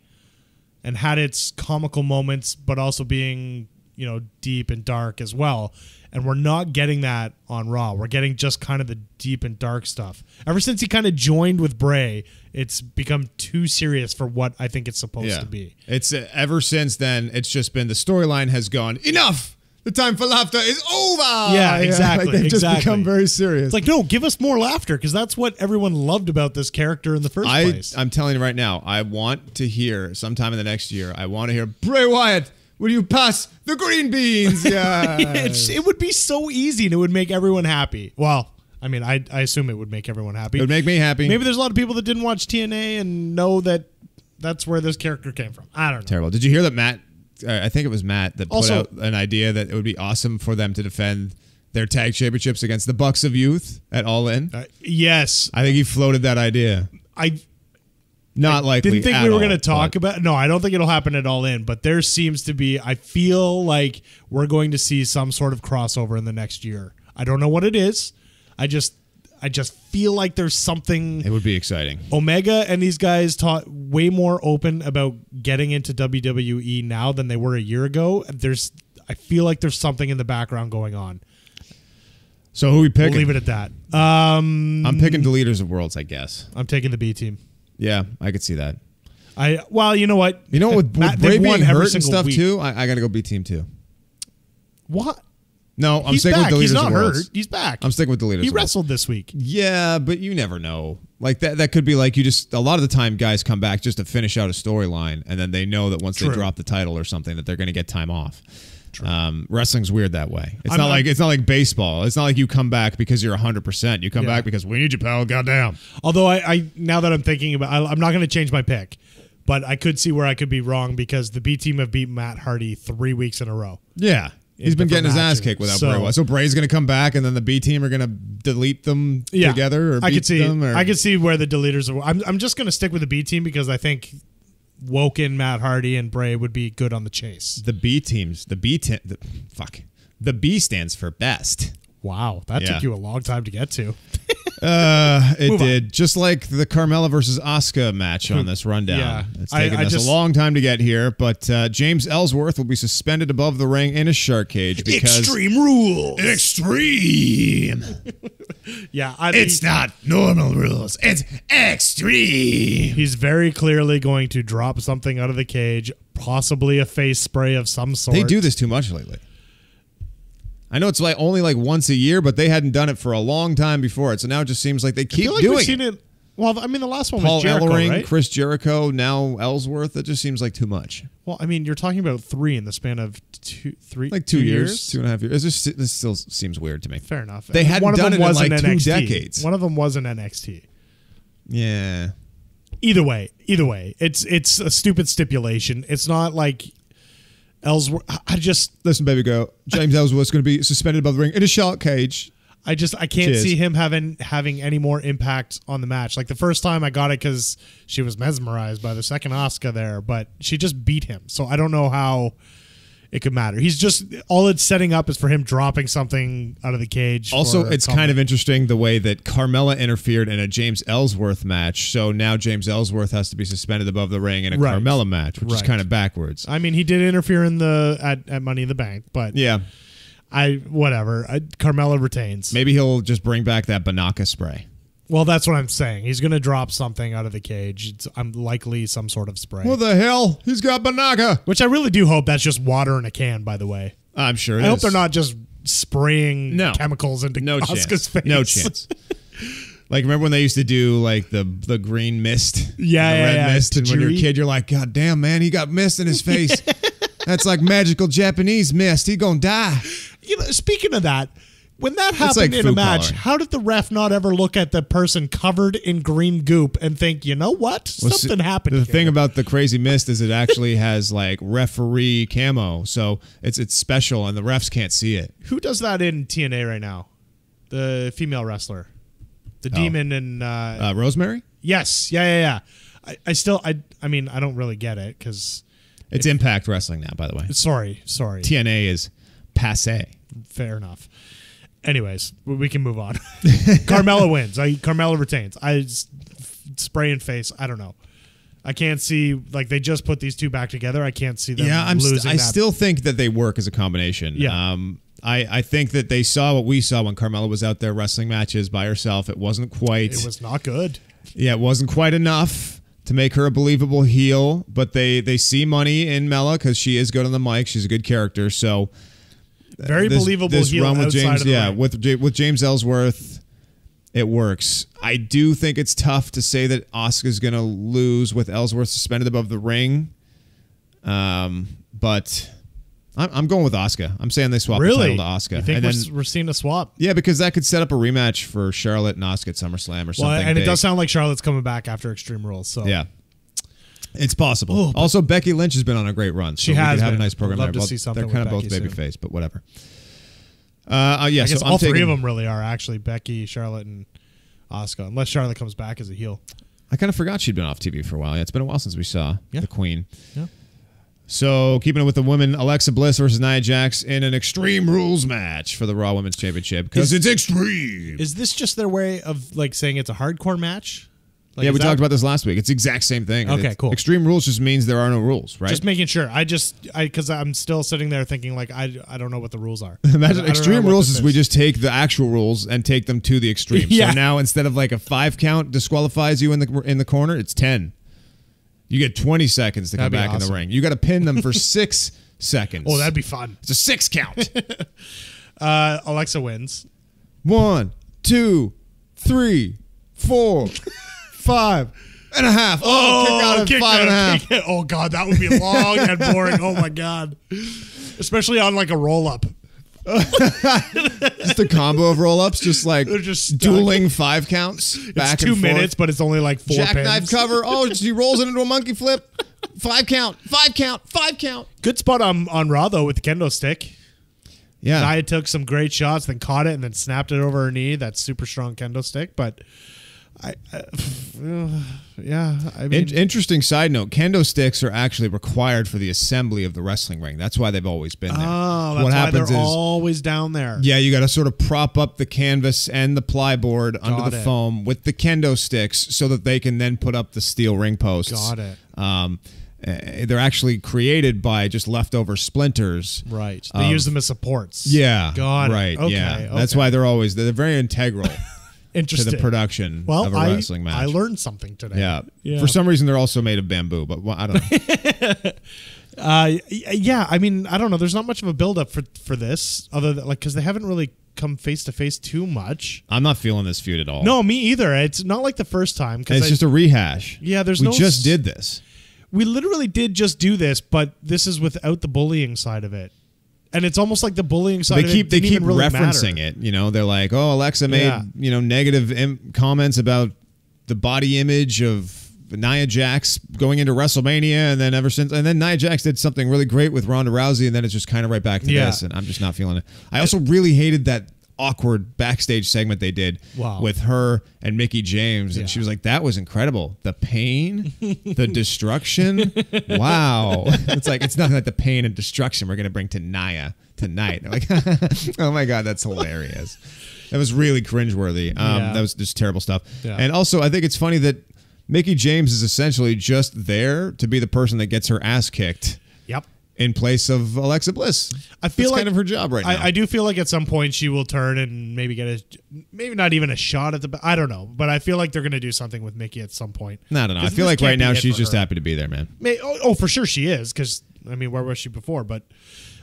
and had its comical moments, but also being, you know, deep and dark as well. And we're not getting that on Raw. We're getting just kind of the deep and dark stuff. Ever since he kind of joined with Bray, it's become too serious for what I think it's supposed to be. It's ever since then, it's just been the storyline has gone, enough! The time for laughter is over! Yeah, exactly. Like they've just become very serious. It's like, no, give us more laughter, because that's what everyone loved about this character in the first place. I'm telling you right now, I want to hear, sometime in the next year, I want to hear, Bray Wyatt, will you pass the green beans? Yeah. It would be so easy, and it would make everyone happy. Well, I mean, I assume it would make everyone happy. It would make me happy. Maybe there's a lot of people that didn't watch TNA and know that that's where this character came from. I don't know. Terrible. Did you hear that Matt, I think it was Matt, that put Also, out an idea that it would be awesome for them to defend their tag championships against the Bucks of Youth at All In? Yes. I think he floated that idea. Not likely. Didn't think we were going to talk about. No, I don't think it'll happen at All In. But there seems to be. I feel like we're going to see some sort of crossover in the next year. I don't know what it is. I just feel like there's something. It would be exciting. Omega and these guys taught way more open about getting into WWE now than they were a year ago. I feel like there's something in the background going on. So who are we picking? We'll leave it at that. I'm picking Deleters of Worlds, I guess. I'm taking the B team. Yeah, I could see that. Well, you know what? You know, with Matt, Bray they've won being every hurt and single stuff week. too, I got to go B team too. What? No, I'm He's sticking back. with Deleters He's not of Worlds. hurt. He's back. I'm sticking with Deleters He of Worlds. wrestled this week. Yeah, but you never know. Like that could be like you just a lot of the time guys come back just to finish out a storyline, and then they know that once they drop the title or something that they're going to get time off. Wrestling's weird that way. It's not like baseball. It's not like you come back because you're 100%. You come back because we need you, pal. Goddamn. Although I now that I'm thinking about, I'm not going to change my pick, but I could see where I could be wrong because the B team have beat Matt Hardy 3 weeks in a row. Yeah. He's been getting his ass matches. kicked without Bray Wyatt. So Bray's going to come back, and then the B team are going to delete them together, or I beat could see. them. Or? I could see where the deleters are. I'm just going to stick with the B team because I think Woken, Matt Hardy, and Bray would be good on the chase. The B teams. The B stands for best. Wow, that took you a long time to get to. It did. Just like the Carmella versus Asuka match on this rundown. Yeah. It's taken us a long time to get here, but James Ellsworth will be suspended above the ring in a shark cage because Extreme rules. Extreme. Yeah, It's not normal rules. It's extreme. He's very clearly going to drop something out of the cage, possibly a face spray of some sort. They do this too much lately. I know it's like only like once a year, but they hadn't done it for a long time before it. So now it just seems like they keep doing it. Well, I mean, the last one Paul was Jericho, Ellering, right? Chris Jericho, now Ellsworth. It just seems like too much. Well, I mean, you're talking about 3 in the span of 2 years, 2.5 years. This still seems weird to me. Fair enough. They hadn't done it in like 2 decades. One of them was an NXT. Yeah. Either way, it's a stupid stipulation. It's not like Ellsworth. Listen, baby girl. James Ellsworth's going to be suspended above the ring in a shark cage. I can't see him having any more impact on the match. Like the first time I got it because she was mesmerized by the second Asuka there, but she just beat him. So I don't know how it could matter. He's just, all it's setting up is for him dropping something out of the cage. Also, it's kind of interesting the way that Carmella interfered in a James Ellsworth match. So now James Ellsworth has to be suspended above the ring in a Carmella match, which is kind of backwards. I mean, he did interfere in at Money in the Bank, but yeah. Carmella retains. Maybe he'll just bring back that Banaka spray. Well, that's what I'm saying. He's going to drop something out of the cage. It's likely some sort of spray. What the hell? He's got Banaka. Which I really do hope that's just water in a can, by the way. I'm sure it I is. hope they're not just spraying chemicals into Asuka's face. No chance. Like, remember when they used to do, like, the green mist? Yeah, the red mist? And when you're a kid, you're like, God damn, man, he got mist in his face. That's like magical Japanese mist. He gonna die. You know, speaking of that, when that happened in a match, how did the ref not ever look at the person covered in green goop and think, you know what? Something happened The here. thing about the crazy mist is it actually has, like, referee camo. So it's special, and the refs can't see it. Who does that in TNA right now? The female wrestler. The demon and Rosemary? yes, yeah. I mean, I don't really get it because It's Impact Wrestling now, by the way. sorry. TNA is passe. Fair enough. Anyways, we can move on. Carmella wins. Carmella retains. Spray in face. I don't know. I can't see, like, they just put these two back together. I can't see them losing I that. still think that they work as a combination. Yeah. I think that they saw what we saw when Carmella was out there wrestling matches by herself. It wasn't quite. It was not good. Yeah, it wasn't quite enough to make her a believable heel, but they see money in Mella because she is good on the mic. She's a good character. So Very believable heel run with outside James, of the ring. with James Ellsworth, it works. I do think it's tough to say that Asuka's going to lose with Ellsworth suspended above the ring, but I'm going with Asuka. I'm saying they swap the title to Asuka. You think and we're seeing a swap? Yeah, because that could set up a rematch for Charlotte and Asuka at SummerSlam or something. Well, and big. it does sound like Charlotte's coming back after Extreme Rules. So Yeah. It's possible. Oh, also, Becky Lynch has been on a great run. So She we has could have been. a nice program I'd love there. to see something They're kind of with both Becky soon. babyface, but whatever. Yeah, I guess so all I'm three taking, of them really are actually Becky, Charlotte, and Asuka. Unless Charlotte comes back as a heel. I kind of forgot she'd been off TV for a while. Yeah, it's been a while since we saw Yeah. the Queen. Yeah. So, keeping it with the women, Alexa Bliss versus Nia Jax in an Extreme Rules match for the Raw Women's Championship because it's extreme. Is this just their way of like saying it's a hardcore match? Like, Yeah, is we that- talked about this last week. It's the exact same thing. Okay, It's- cool. Extreme Rules just means there are no rules, right? Just making sure. Because I'm still sitting there thinking like I don't know what the rules are. Imagine I don't know Extreme what Rules this is we just take the actual rules and take them to the extreme. Yeah. So now instead of like a 5 count disqualifies you in the corner, it's 10. You get 20 seconds to come That'd be back in awesome. the ring. You got to pin them for 6 seconds. Oh, that'd be fun. It's a 6 count. Alexa wins. 1, 2, 3, 4, 5 and a half. Oh, kick out at kick 5 and a out, half. kick out. Oh god, that would be long and boring. Oh my god, especially on like a roll up. Just a combo of roll-ups, just like They're just stuck. dueling 5 counts back It's 2 and forth. minutes, but it's only like 4 Jackknife pins. cover. Oh, she rolls it into a monkey flip. 5 count. 5 count. 5 count. Good spot on Raw though with the kendo stick. Yeah. Nia took some great shots, then caught it, and then snapped it over her knee. That super strong kendo stick, but I mean, Interesting side note: kendo sticks are actually required for the assembly of the wrestling ring. That's why they've always been there. oh, that's what why happens they're is, always down there. yeah, you got to sort of prop up the canvas and the plyboard under Got the it. foam with the kendo sticks, so that they can then put up the steel ring posts. Got it. They're actually created by just leftover splinters. Right. They use them as supports. Yeah. Got it. Right. Okay, Yeah. That's okay. why they're very integral to Interesting. the production well, of a wrestling match. I learned something today. Yeah. For some reason, they're also made of bamboo, but I don't know. Yeah, I mean, I don't know. There's not much of a build-up for this, other than like because they haven't really come face to face too much. I'm not feeling this feud at all. No, me either. It's not like the first time. It's just a rehash. Yeah, we just did this. We literally did just do this, but this is without the bullying side of it, and it's almost like the bullying side. They keep even really referencing matter. it. You know, they're like, "Oh, Alexa made Yeah. negative comments about the body image of Nia Jax going into WrestleMania, and then then Nia Jax did something really great with Ronda Rousey, and then it's just kind of right back to Yeah. this, and I'm just not feeling it. I also really hated that awkward backstage segment they did with her and Mickie James, and she was like, "That was incredible. The pain, the destruction. Wow." It's like, it's nothing like the pain and destruction we're gonna bring to Nia tonight. They're like, oh my god, that's hilarious. That was really cringeworthy. That was just terrible stuff. Yeah. And also, I think it's funny that Mickie James is essentially just there to be the person that gets her ass kicked. Yep. In place of Alexa Bliss. I feel That's like kind of her job right now. I do feel like at some point she will turn and maybe get maybe not even a shot at I don't know, but I feel like they're going to do something with Mickie at some point. No, I don't know. I 'Cause feel this like can't right be now it she's for just her. happy to be there, man. For sure she is, because I mean, where was she before? But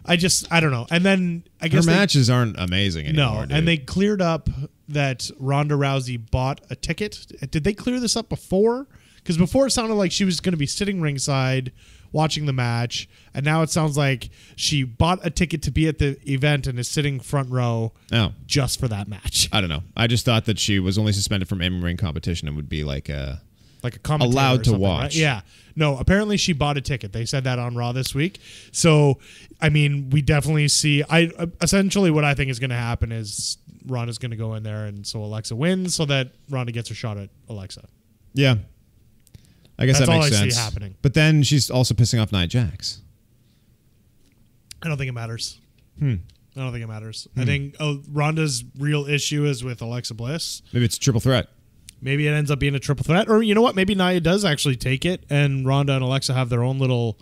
I don't know. And then I Her guess matches aren't amazing anymore. no, dude. and they cleared up that Ronda Rousey bought a ticket. Did they clear this up before? Because before it sounded like she was going to be sitting ringside watching the match, and now it sounds like she bought a ticket to be at the event and is sitting front row just for that match. I don't know. I just thought that she was only suspended from in-ring competition and would be like a like a commentator allowed or to something, watch. right? Yeah. No, apparently she bought a ticket. They said that on Raw this week. So, I mean, we definitely see. Essentially what I think is going to happen is Ronda's going to go in there, and so Alexa wins, so that Ronda gets her shot at Alexa. Yeah. I guess That's that makes all I sense. see happening. But then she's also pissing off Nia Jax. I don't think it matters. I don't think it matters. I think Ronda's real issue is with Alexa Bliss. Maybe it's a triple threat. Maybe it ends up being a triple threat. Or you know what? Maybe Nia does actually take it, and Ronda and Alexa have their own little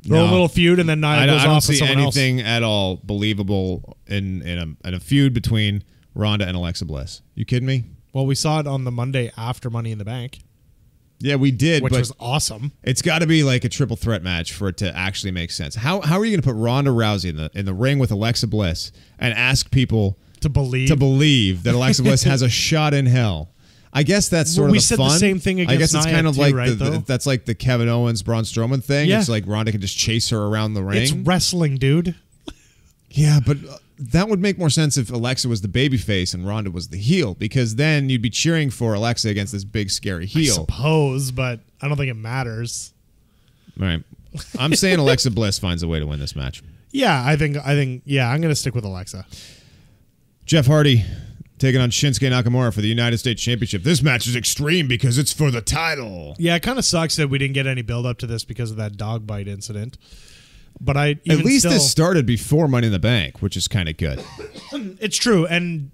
feud, and then Nia goes I don't off with see someone else. anything at all believable in a feud between Ronda and Alexa Bliss. You kidding me? Well, we saw it on the Monday after Money in the Bank, Yeah, we did, which but was awesome. it's got to be like a triple threat match for it to actually make sense. How are you going to put Ronda Rousey in the ring with Alexa Bliss and ask people To believe that Alexa Bliss has a shot in hell? I guess that's sort of we the said fun. the same thing I guess against it's Nia kind of too, like right, though? that's like the Kevin Owens Braun Strowman thing. Yeah. It's like Ronda can just chase her around the ring. It's wrestling, dude. Yeah, but that would make more sense if Alexa was the babyface and Ronda was the heel, because then you'd be cheering for Alexa against this big scary I heel. suppose, but I don't think it matters. All right. I'm saying Alexa Bliss finds a way to win this match. Yeah, I think yeah, I'm going to stick with Alexa. Jeff Hardy taking on Shinsuke Nakamura for the United States Championship. This match is extreme because it's for the title. Yeah, it kind of sucks that we didn't get any build up to this because of that dog bite incident. But At least this started before Money in the Bank, which is kind of good. It's true, and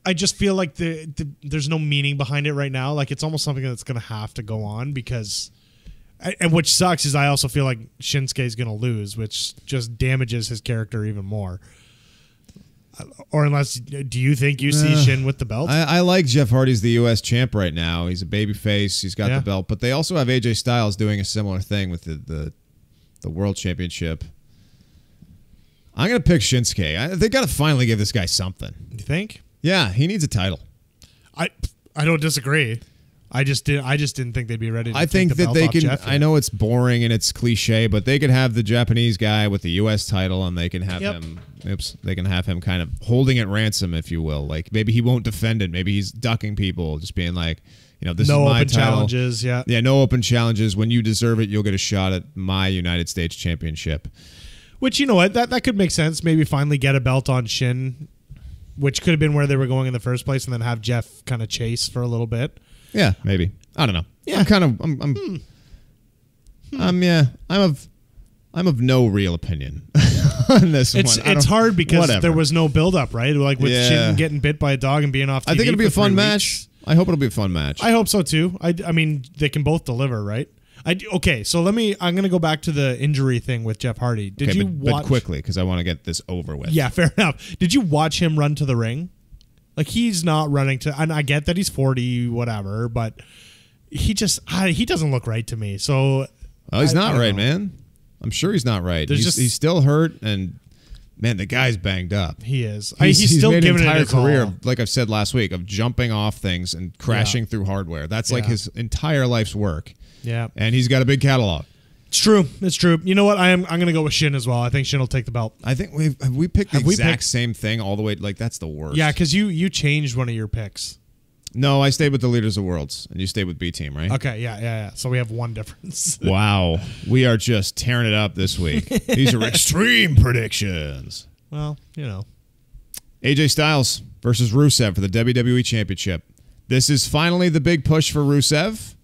I just feel like there's no meaning behind it right now. Like it's almost something that's going to have to go on because, and which sucks is I also feel like Shinsuke's going to lose, which just damages his character even more. Or unless, do you think you see Shin with the belt? I like Jeff Hardy's the U.S. champ right now. He's a babyface. He's got the belt, but they also have AJ Styles doing a similar thing with the World Championship. I'm going to pick Shinsuke. They got to finally give this guy something. You think? Yeah, he needs a title. I don't disagree. I just didn't think they'd be ready to I think take the that belt they off can. Jeff yet. I know it's boring and it's cliche, but they could have the Japanese guy with the U.S. title, and they can have him. They can have him kind of holding at ransom, if you will. Like maybe he won't defend it. Maybe he's ducking people, just being like, this no is my open title. challenges. Yeah, no open challenges. When you deserve it, you'll get a shot at my United States Championship. which you know what that could make sense. Maybe finally get a belt on Shin, which could have been where they were going in the first place, and then have Jeff kind of chase for a little bit. Yeah, maybe. I don't know. Yeah. I'm kind of. I'm of no real opinion on this one. It's hard because there was no build up, right? Like with Shin getting bit by a dog and being off TV. I think it'll be a for fun 3 match. weeks. I hope it'll be a fun match. I hope so too. I mean, they can both deliver, right? Okay, so I'm going to go back to the injury thing with Jeff Hardy. Did you watch? But quickly, because I want to get this over with. Yeah, fair enough. Did you watch him run to the ring? Like he's not running to, and I get that he's 40, whatever, but he doesn't look right to me. So, He's not right, know. man. I'm sure he's not right. There's He's still hurt, and man, the guy's banged up. He is. He's still made giving an entire it his career, all. like I've said last week, of jumping off things and crashing through hardware. That's like his entire life's work. Yeah, And he's got a big catalog. it's true. It's true. You know what? I'm going to go with Shin as well. I think Shin will take the belt. I think we picked the exact same thing all the way. Like that's the worst. Yeah, because you changed one of your picks. No, I stayed with the Leaders of Worlds, and you stayed with B Team, right? Okay, yeah. So we have one difference. Wow, we are just tearing it up this week. These are extreme predictions. Well, AJ Styles versus Rusev for the WWE Championship. This is finally the big push for Rusev.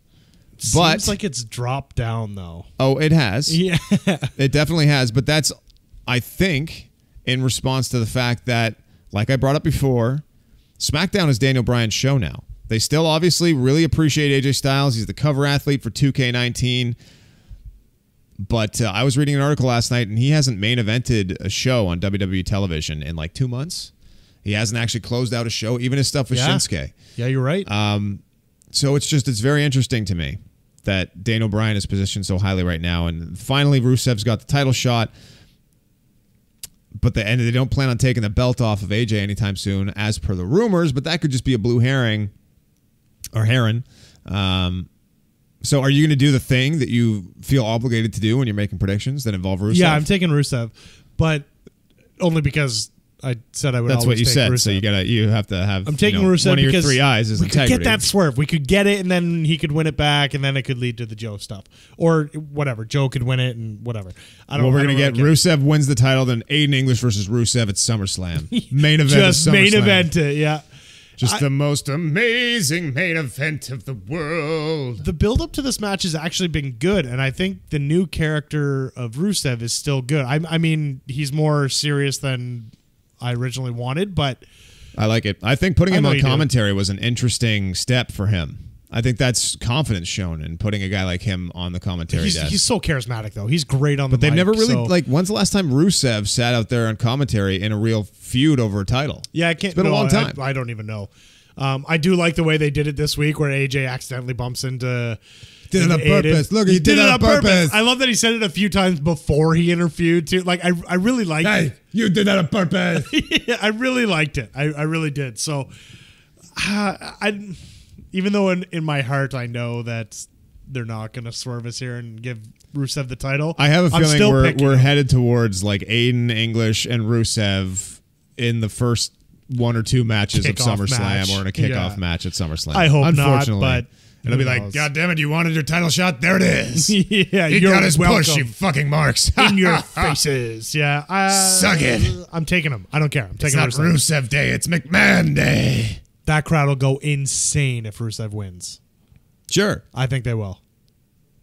But seems like it's dropped down though. Oh, it has. Yeah, It definitely has. But that's, I think, in response to the fact that, like I brought up before, SmackDown is Daniel Bryan's show now. They still obviously really appreciate AJ Styles. He's the cover athlete for 2K19. But I was reading an article last night, and he hasn't main evented a show on WWE television in like 2 months. He hasn't actually closed out a show, even his stuff with Shinsuke. Yeah, you're right. So it's very interesting to me that Daniel Bryan is positioned so highly right now. And finally, Rusev's got the title shot. But they don't plan on taking the belt off of AJ anytime soon, as per the rumors. But that could just be a blue herring or heron. So are you going to do the thing that you feel obligated to do when you're making predictions that involve Rusev? Yeah, I'm taking Rusev, but only because I said I would. That's what always you take said. Rusev. So you have to have. I'm taking Rusev Rusev one of your because 3 eyes is we could integrity. get that swerve. We could get it, and then he could win it back, and then it could lead to the Joe stuff, or whatever. Joe could win it, and whatever. I don't. Well, we're I gonna don't get really Rusev wins the title, then Aiden English versus Rusev at SummerSlam. Main event. just of SummerSlam. main event it. Yeah. Just the most amazing main event of the world. The build up to this match has actually been good, and I think the new character of Rusev is still good. I mean, he's more serious than I originally wanted, but I like it. I think putting him know on you do. commentary was an interesting step for him. I think that's confidence shown in putting a guy like him on the commentary desk. he's so charismatic though. He's great on the But they've mic, never really so- when's the last time Rusev sat out there on commentary in a real feud over a title? Yeah, I can't. It's been a long time. I don't even know. I do like the way they did it this week, where AJ accidentally bumps into. Did it on Aiden. purpose. Look, he did it on purpose. I love that he said it a few times before he interviewed too. Like I really liked Hey, it. you did that on purpose. Yeah, I really liked it. I really did. So, even though in my heart I know that they're not going to swerve us here and give Rusev the title, I have a I'm feeling still we're picking him. headed towards like Aiden English and Rusev in the first 1 or 2 matches of Kickoff SummerSlam match. or in a kickoff Yeah. match at SummerSlam. I hope not, Unfortunately. but it'll be who like, knows? God damn it, you wanted your title shot? There it is. Yeah, He you're got his welcome. push, you fucking marks. In your faces. Yeah, Suck it. I'm taking him. I don't care. I'm It's taking not Rusev. Rusev Day, it's McMahon Day. That crowd will go insane if Rusev wins. Sure. I think they will.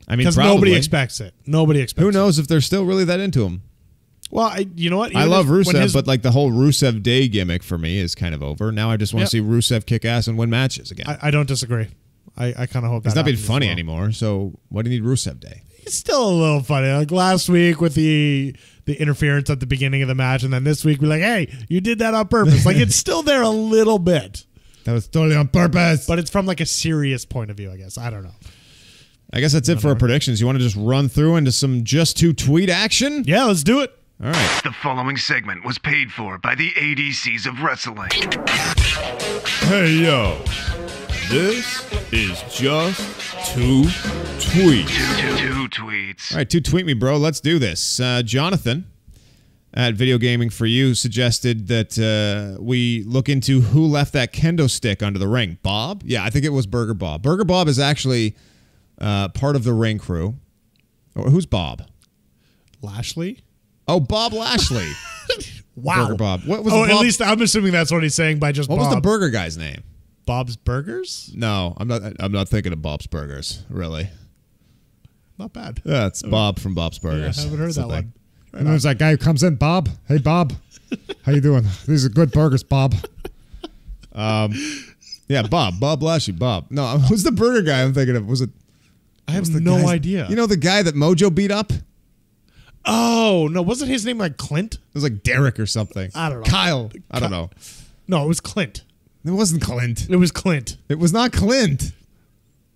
I mean, Because probably. nobody expects it. Nobody expects Who it. knows if they're still really that into him? Well, you know what? I Even love if- when Rusev, his- but like the whole Rusev Day gimmick for me is kind of over. Now I just want to see Rusev kick ass and win matches again. I don't disagree. I kind of hope He's that not being happens as funny well. anymore, so why do you need Rusev Day? It's still a little funny. Like last week with the interference at the beginning of the match, and then this week we're like, hey, you did that on purpose. Like it's still there a little bit, That was totally on purpose. but it's from like a serious point of view, I guess. I don't know. I guess that's it for our predictions. You want to just run through into some just to tweet action? Yeah, let's do it. All right. The following segment was paid for by the ADCs of wrestling. Hey, yo. This is just to tweet. Two tweets. All right, 2 tweet me, bro. Let's do this. Jonathan at Video Gaming for You suggested that we look into who left that kendo stick under the ring. Bob? Yeah, I think it was Burger Bob. Burger Bob is actually part of the ring crew. Or who's Bob? Lashley? Oh, Bob Lashley. Wow. Burger Bob. What was Oh, the at Bob? least I'm assuming that's what he's saying by just What Bob. was the burger guy's name? Bob's Burgers? No, I'm not thinking of Bob's Burgers, really. Not bad. Yeah, it's Bob from Bob's Burgers. I haven't heard That's that the thing. one. And there's that guy who comes in, Bob. Hey, Bob. How you doing? These are good burgers, Bob. Yeah, Bob Lashley, Bob. No, who's the burger guy I'm thinking of? Was it? I have the no guy's- idea. You know the guy that Mojo beat up? It Oh, no. Wasn't his name like Clint? was like Derek or something. I don't know. Kyle. I don't know. No, it was Clint. It wasn't Clint. It was Clint. It was not Clint.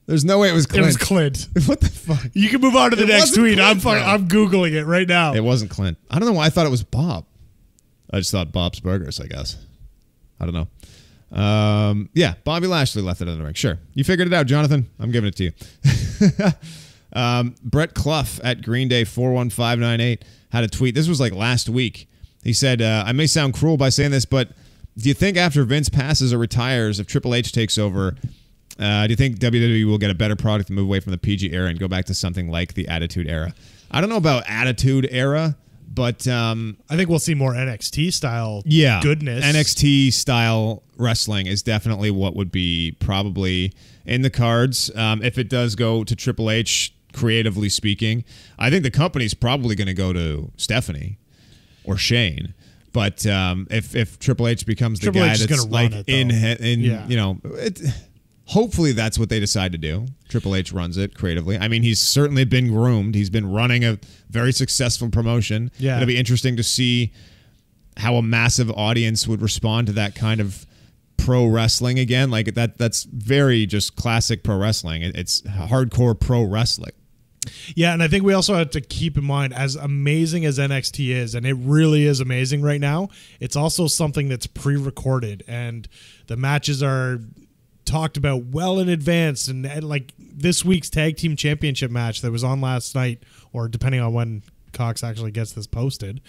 There's no way it was It Clint. was Clint. What the fuck? You can move on to the It next wasn't tweet. Clint, though. I'm Googling it right now. It wasn't Clint. I don't know why I thought it was Bob. I just thought Bob's Burgers, I guess. I don't know. Yeah, Bobby Lashley left it in the ring. Sure. You figured it out, Jonathan. I'm giving it to you. Brett Clough at Green Day 41598 had a tweet. This was like last week. He said, I may sound cruel by saying this, but do you think after Vince passes or retires, if Triple H takes over, do you think WWE will get a better product and move away from the PG era and go back to something like the Attitude Era? I don't know about Attitude Era, but I think we'll see more NXT style yeah, goodness. NXT style wrestling is definitely what would be probably in the cards if it does go to Triple H. Creatively speaking, I think the company's probably going to go to Stephanie or Shane. But if Triple H becomes the Triple guy H is that's gonna run like it, though. Yeah. you know, hopefully that's what they decide to do. Triple H runs it creatively. I mean, he's certainly been groomed. He's been running a very successful promotion. Yeah. It'll be interesting to see how a massive audience would respond to that kind of pro wrestling again. Like that's very just classic pro wrestling. It's hardcore pro wrestling. Yeah, and I think we also have to keep in mind, as amazing as NXT is, and it really is amazing right now, it's also something that's pre-recorded, and the matches are talked about well in advance. And like this week's Tag Team Championship match that was on last night, or depending on when Cox actually gets this posted,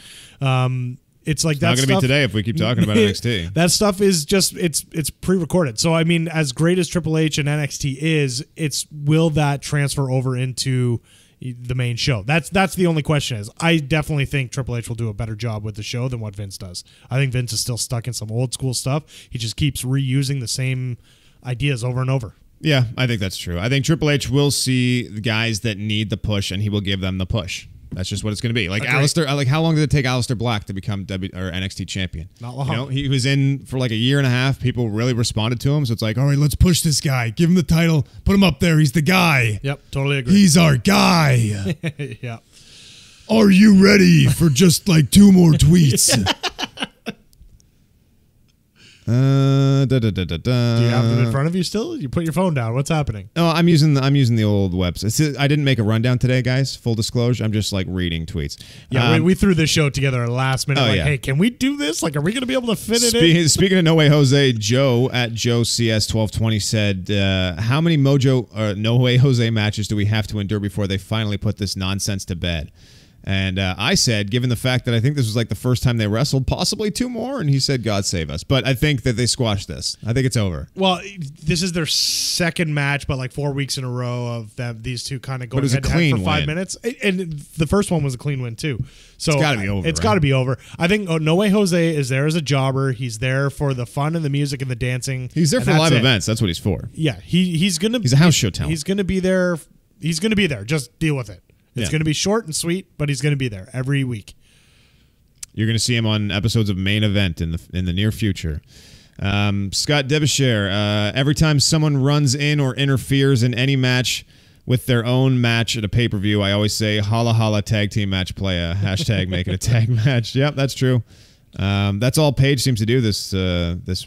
It's like Not that going to be stuff. today if we keep talking about NXT. That stuff is just it's pre-recorded. So I mean, as great as Triple H and NXT is, will that transfer over into the main show? That's the only question. Is I definitely think Triple H will do a better job with the show than what Vince does. I think Vince is still stuck in some old school stuff. He just keeps reusing the same ideas over and over. Yeah, I think that's true. I think Triple H will see the guys that need the push, and he will give them the push. That's just what it's going to be. Like Aleister, like how long did it take Aleister Black to become NXT champion? Not long. You know, he was in for like a year and a half. People really responded to him, so it's like, all right, let's push this guy. Give him the title. Put him up there. He's the guy. Yep, totally agree. He's our guy. Yeah. Are you ready for just like 2 more tweets? Do you have them in front of you still? You put your phone down. What's happening? No, I'm using the old website. I didn't make a rundown today, guys. Full disclosure, I'm just like reading tweets. Yeah, we threw this show together at last minute. Yeah. Hey, can we do this? Like, are we going to be able to fit it in? Speaking of No Way Jose, Joe at JoeCS1220 said, how many Mojo or No Way Jose matches do we have to endure before they finally put this nonsense to bed? And I said, given the fact that I think this was like the first time they wrestled, possibly 2 more. And he said, God save us. But I think that they squashed this. I think it's over. Well, this is their second match, but like 4 weeks in a row of these two kind of going it was a head-to-head clean for 5 win. minutes. And the first one was a clean win, too. So It's gotta be over, It's right? got to be over. I think No Way Jose is there as a jobber. He's there for the fun and the music and the dancing. He's there and for that's live it. events. That's what he's for. Yeah, he's going to... He's a house show talent. He's going to be there. He's going to be there. Just deal with it. It's Yeah. going to be short and sweet, but he's going to be there every week. You're going to see him on episodes of Main Event in the near future. Scott Debuscher, every time someone runs in or interferes in any match with their own match at a pay-per-view, I always say, holla holla tag team match playa. Hashtag make it a tag match. Yep, that's true. That's all Paige seems to do this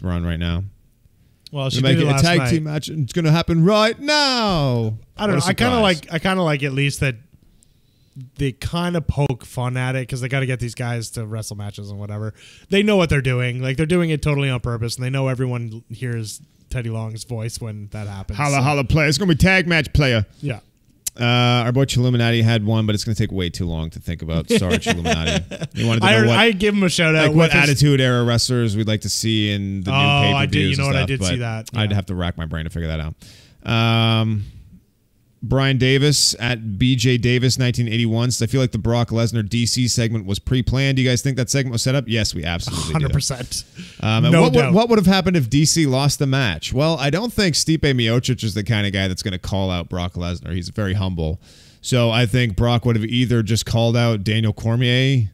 run right now. Well, she Make did it it a last tag night. team match, and it's going to happen right now. I don't know. What a I surprise. kind of like at least that they kind of poke fun at it because they got to get these guys to wrestle matches and whatever. They know what they're doing. Like, they're doing it totally on purpose, and they know everyone hears Teddy Long's voice when that happens. Holla holla playa. It's going to be tag match playa. Yeah. Our boy Chilluminati had one, but it's going to take way too long to think about. Sorry, Chilluminati. You wanted to know what, I give him a shout out. like what with his- Attitude Era wrestlers we'd like to see in the new Oh, pay-per-views I did. You and know what? I stuff, did but see that. I'd Yeah. have to rack my brain to figure that out. Brian Davis at BJ Davis 1981 says, I feel like the Brock Lesnar DC segment was pre-planned. Do you guys think that segment was set up? Yes, we absolutely do. 100%. And No what doubt. would have happened if DC lost the match? Well, I don't think Stipe Miocic is the kind of guy that's going to call out Brock Lesnar. He's very humble. So I think Brock would have either just called out Daniel Cormier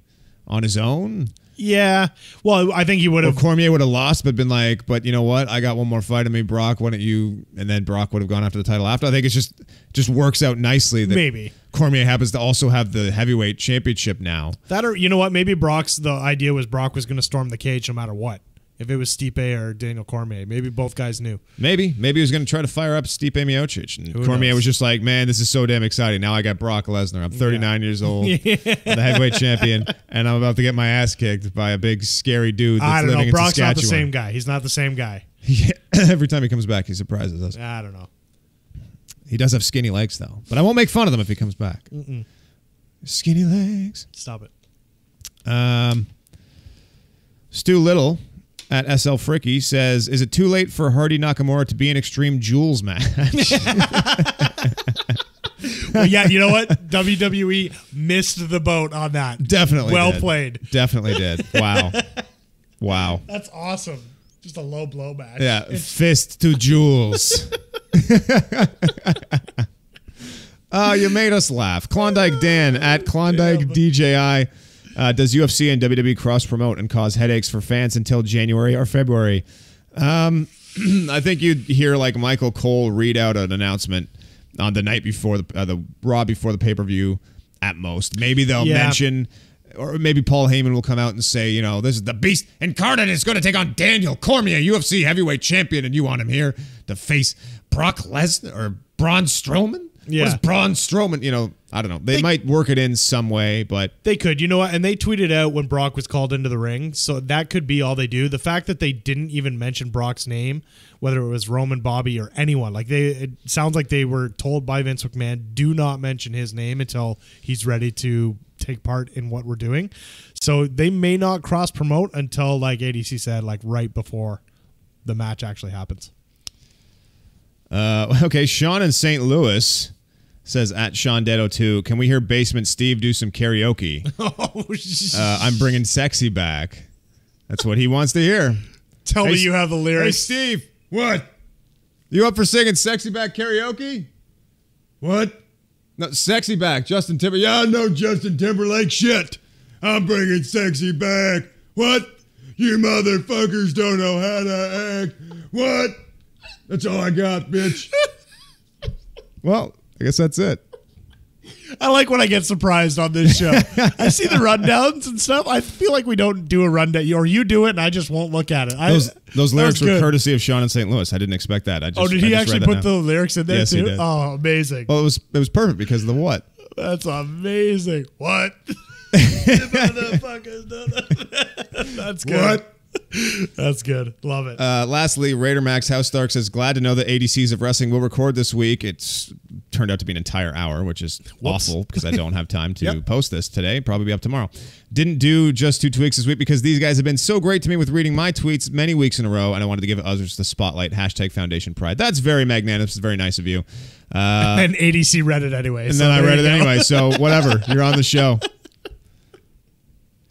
on his own, Yeah. Well, I think he would or have. Cormier would have lost but been like, but you know what? I got one more fight in me, Brock. Why don't you? And then Brock would have gone after the title after. I think it's just works out nicely that Maybe. Cormier happens to also have the heavyweight championship now. That, or you know what? Maybe the idea was Brock was going to storm the cage no matter what. If it was Stipe or Daniel Cormier, maybe both guys knew. Maybe he was going to try to fire up Stipe Miocic, and Who Cormier knows? was just like, "Man, this is so damn exciting! Now I got Brock Lesnar. I'm 39 years old, I'm the heavyweight champion, and I'm about to get my ass kicked by a big scary dude that's I don't living know. in Brock's not the Saskatchewan." same guy. He's not the same guy. Every time he comes back, he surprises us. I don't know. He does have skinny legs, though, but I won't make fun of them if he comes back. Skinny legs. Stop it. Stu Little at SL Fricky says, "Is it too late for Hardy Nakamura to be an Extreme Jules match?" Well, yeah, you know what? WWE missed the boat on that. Definitely. Well did. played. Definitely did. Wow. Wow. That's awesome. Just a low blow match. Yeah. Fist to Jules. Oh, you made us laugh. Klondike Dan at Klondike DJI. Does UFC and WWE cross promote and cause headaches for fans until January or February? I think you'd hear like Michael Cole read out an announcement on the night before the Raw before the pay-per-view at most. Maybe they'll mention, or maybe Paul Heyman will come out and say, you know, this is the Beast Incarnate is going to take on Daniel Cormier, UFC heavyweight champion, and you want him here to face Brock Lesnar or Braun Strowman? Yeah. What is Braun Strowman? You know, I don't know. They might work it in some way, but They could. You know what? And they tweeted out when Brock was called into the ring, so that could be all they do. The fact that they didn't even mention Brock's name, whether it was Roman, Bobby, or anyone, like it sounds like they were told by Vince McMahon, do not mention his name until he's ready to take part in what we're doing. So they may not cross promote until, like ADC said, like right before the match actually happens. Okay, Sean in St. Louis says at Sean Dedo 2, can we hear Basement Steve do some karaoke? I'm bringing sexy back. That's what he wants to hear. Tell me you have the Hey, lyrics. Steve, What? you up for singing sexy back karaoke? What? No, sexy back, Justin Timberlake. Yeah, I know Justin Timberlake shit. I'm bringing sexy back. What? You motherfuckers don't know how to act. What? That's all I got, bitch. Well, I guess that's it. I like when I get surprised on this show. I see the rundowns and stuff. I feel like we don't do a rundown, or you do it, and I just won't look at it. Those lyrics were good. courtesy of Sean in St. Louis. I didn't expect that. Did he actually put the lyrics in there Yes, too? he did. Oh, amazing. Well, it was perfect because of the what? That's amazing. What? Motherfuckers. That's good. What? That's good. Love it. Lastly, Raider Max House Stark says, glad to know that ADCs of Wrestling will record this week. It's turned out to be an entire hour, which is awful because I don't have time to post this today. Probably be up tomorrow. Didn't do just 2 tweaks this week because these guys have been so great to me with reading my tweets many weeks in a row, and I wanted to give others the spotlight. # Foundation Pride. That's very magnanimous. It's very nice of you. And ADC read it anyway. And then I read it anyway, so whatever. You're on the show.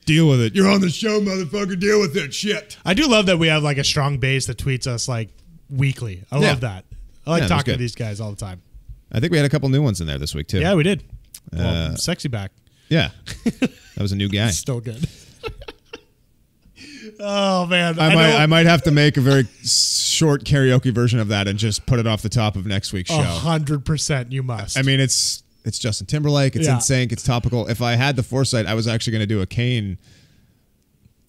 Deal with it. You're on the show, motherfucker. Deal with it. Shit. I do love that we have like a strong base that tweets us like weekly. I love that. I like Yeah, that's talking to good. these guys all the time. I think we had a couple new ones in there this week, too. Yeah, we did. Well, sexy back. Yeah. That was a new guy. Still good. Oh man, I might have to make a very short karaoke version of that and just put it off the top of next week's show. 100% you must. I mean, it's Justin Timberlake. It's Yeah. in sync. It's topical. If I had the foresight, I was actually going to do a Kane.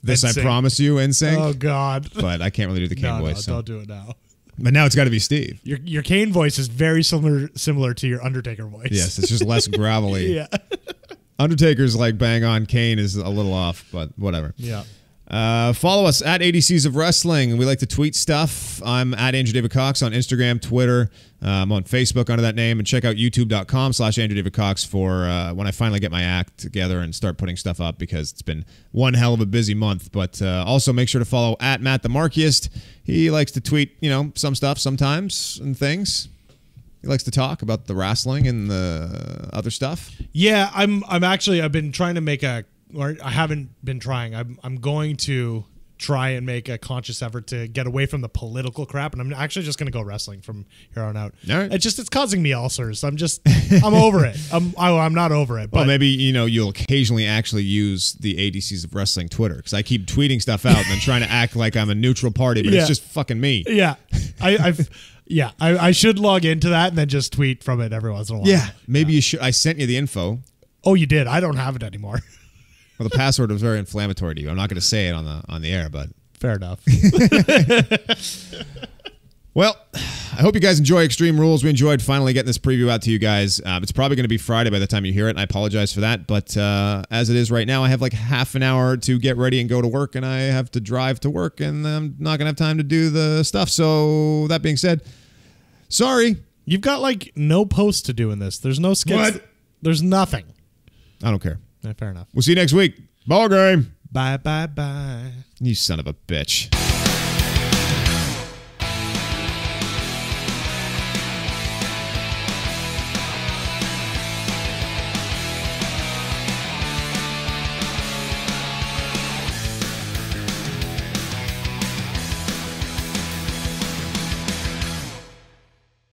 This I NSYNC. promise you, in sync. Oh God. But I can't really do the Kane No, voice. so. don't do it now. But now it's got to be Steve. Your Kane voice is very similar to your Undertaker voice. Yes, it's just less gravelly. Yeah. Undertaker's like bang on. Kane is a little off, but whatever. Yeah. Follow us at ADCs of Wrestling. We like to tweet stuff. I'm at Andrew David Cox on Instagram, Twitter. I'm on Facebook under that name. And check out youtube.com/Andrew David Cox for when I finally get my act together and start putting stuff up, because it's been one hell of a busy month. But also make sure to follow at Matt the Markiest. He likes to tweet, some stuff sometimes and things. He likes to talk about the wrestling and the other stuff. Yeah, I've been trying to make or I haven't been trying. I'm going to try and make a conscious effort to get away from the political crap, and I'm actually just going to go wrestling from here on out. All right. It's causing me ulcers. I'm over it. I'm not over it. But Well, maybe you'll occasionally actually use the ADCs of Wrestling Twitter, because I keep tweeting stuff out and then trying to act like I'm a neutral party, but Yeah. it's just fucking me. yeah, I should log into that and then just tweet from it every once in a while. Yeah, maybe you should. I sent you the info. Oh, you did. I don't have it anymore. Well, the password was very inflammatory to you. I'm not going to say it on the air, but Fair enough. well, I hope you guys enjoy Extreme Rules. We enjoyed finally getting this preview out to you guys. It's probably going to be Friday by the time you hear it, and I apologize for that. But as it is right now, I have like half an hour to get ready and go to work, and I have to drive to work, and I'm not going to have time to do the stuff. So that being said, sorry. You've got like no posts to do in this. There's no skits. What? There's nothing. I don't care. Fair enough. We'll see you next week. Ball game. Bye, bye, bye. You son of a bitch.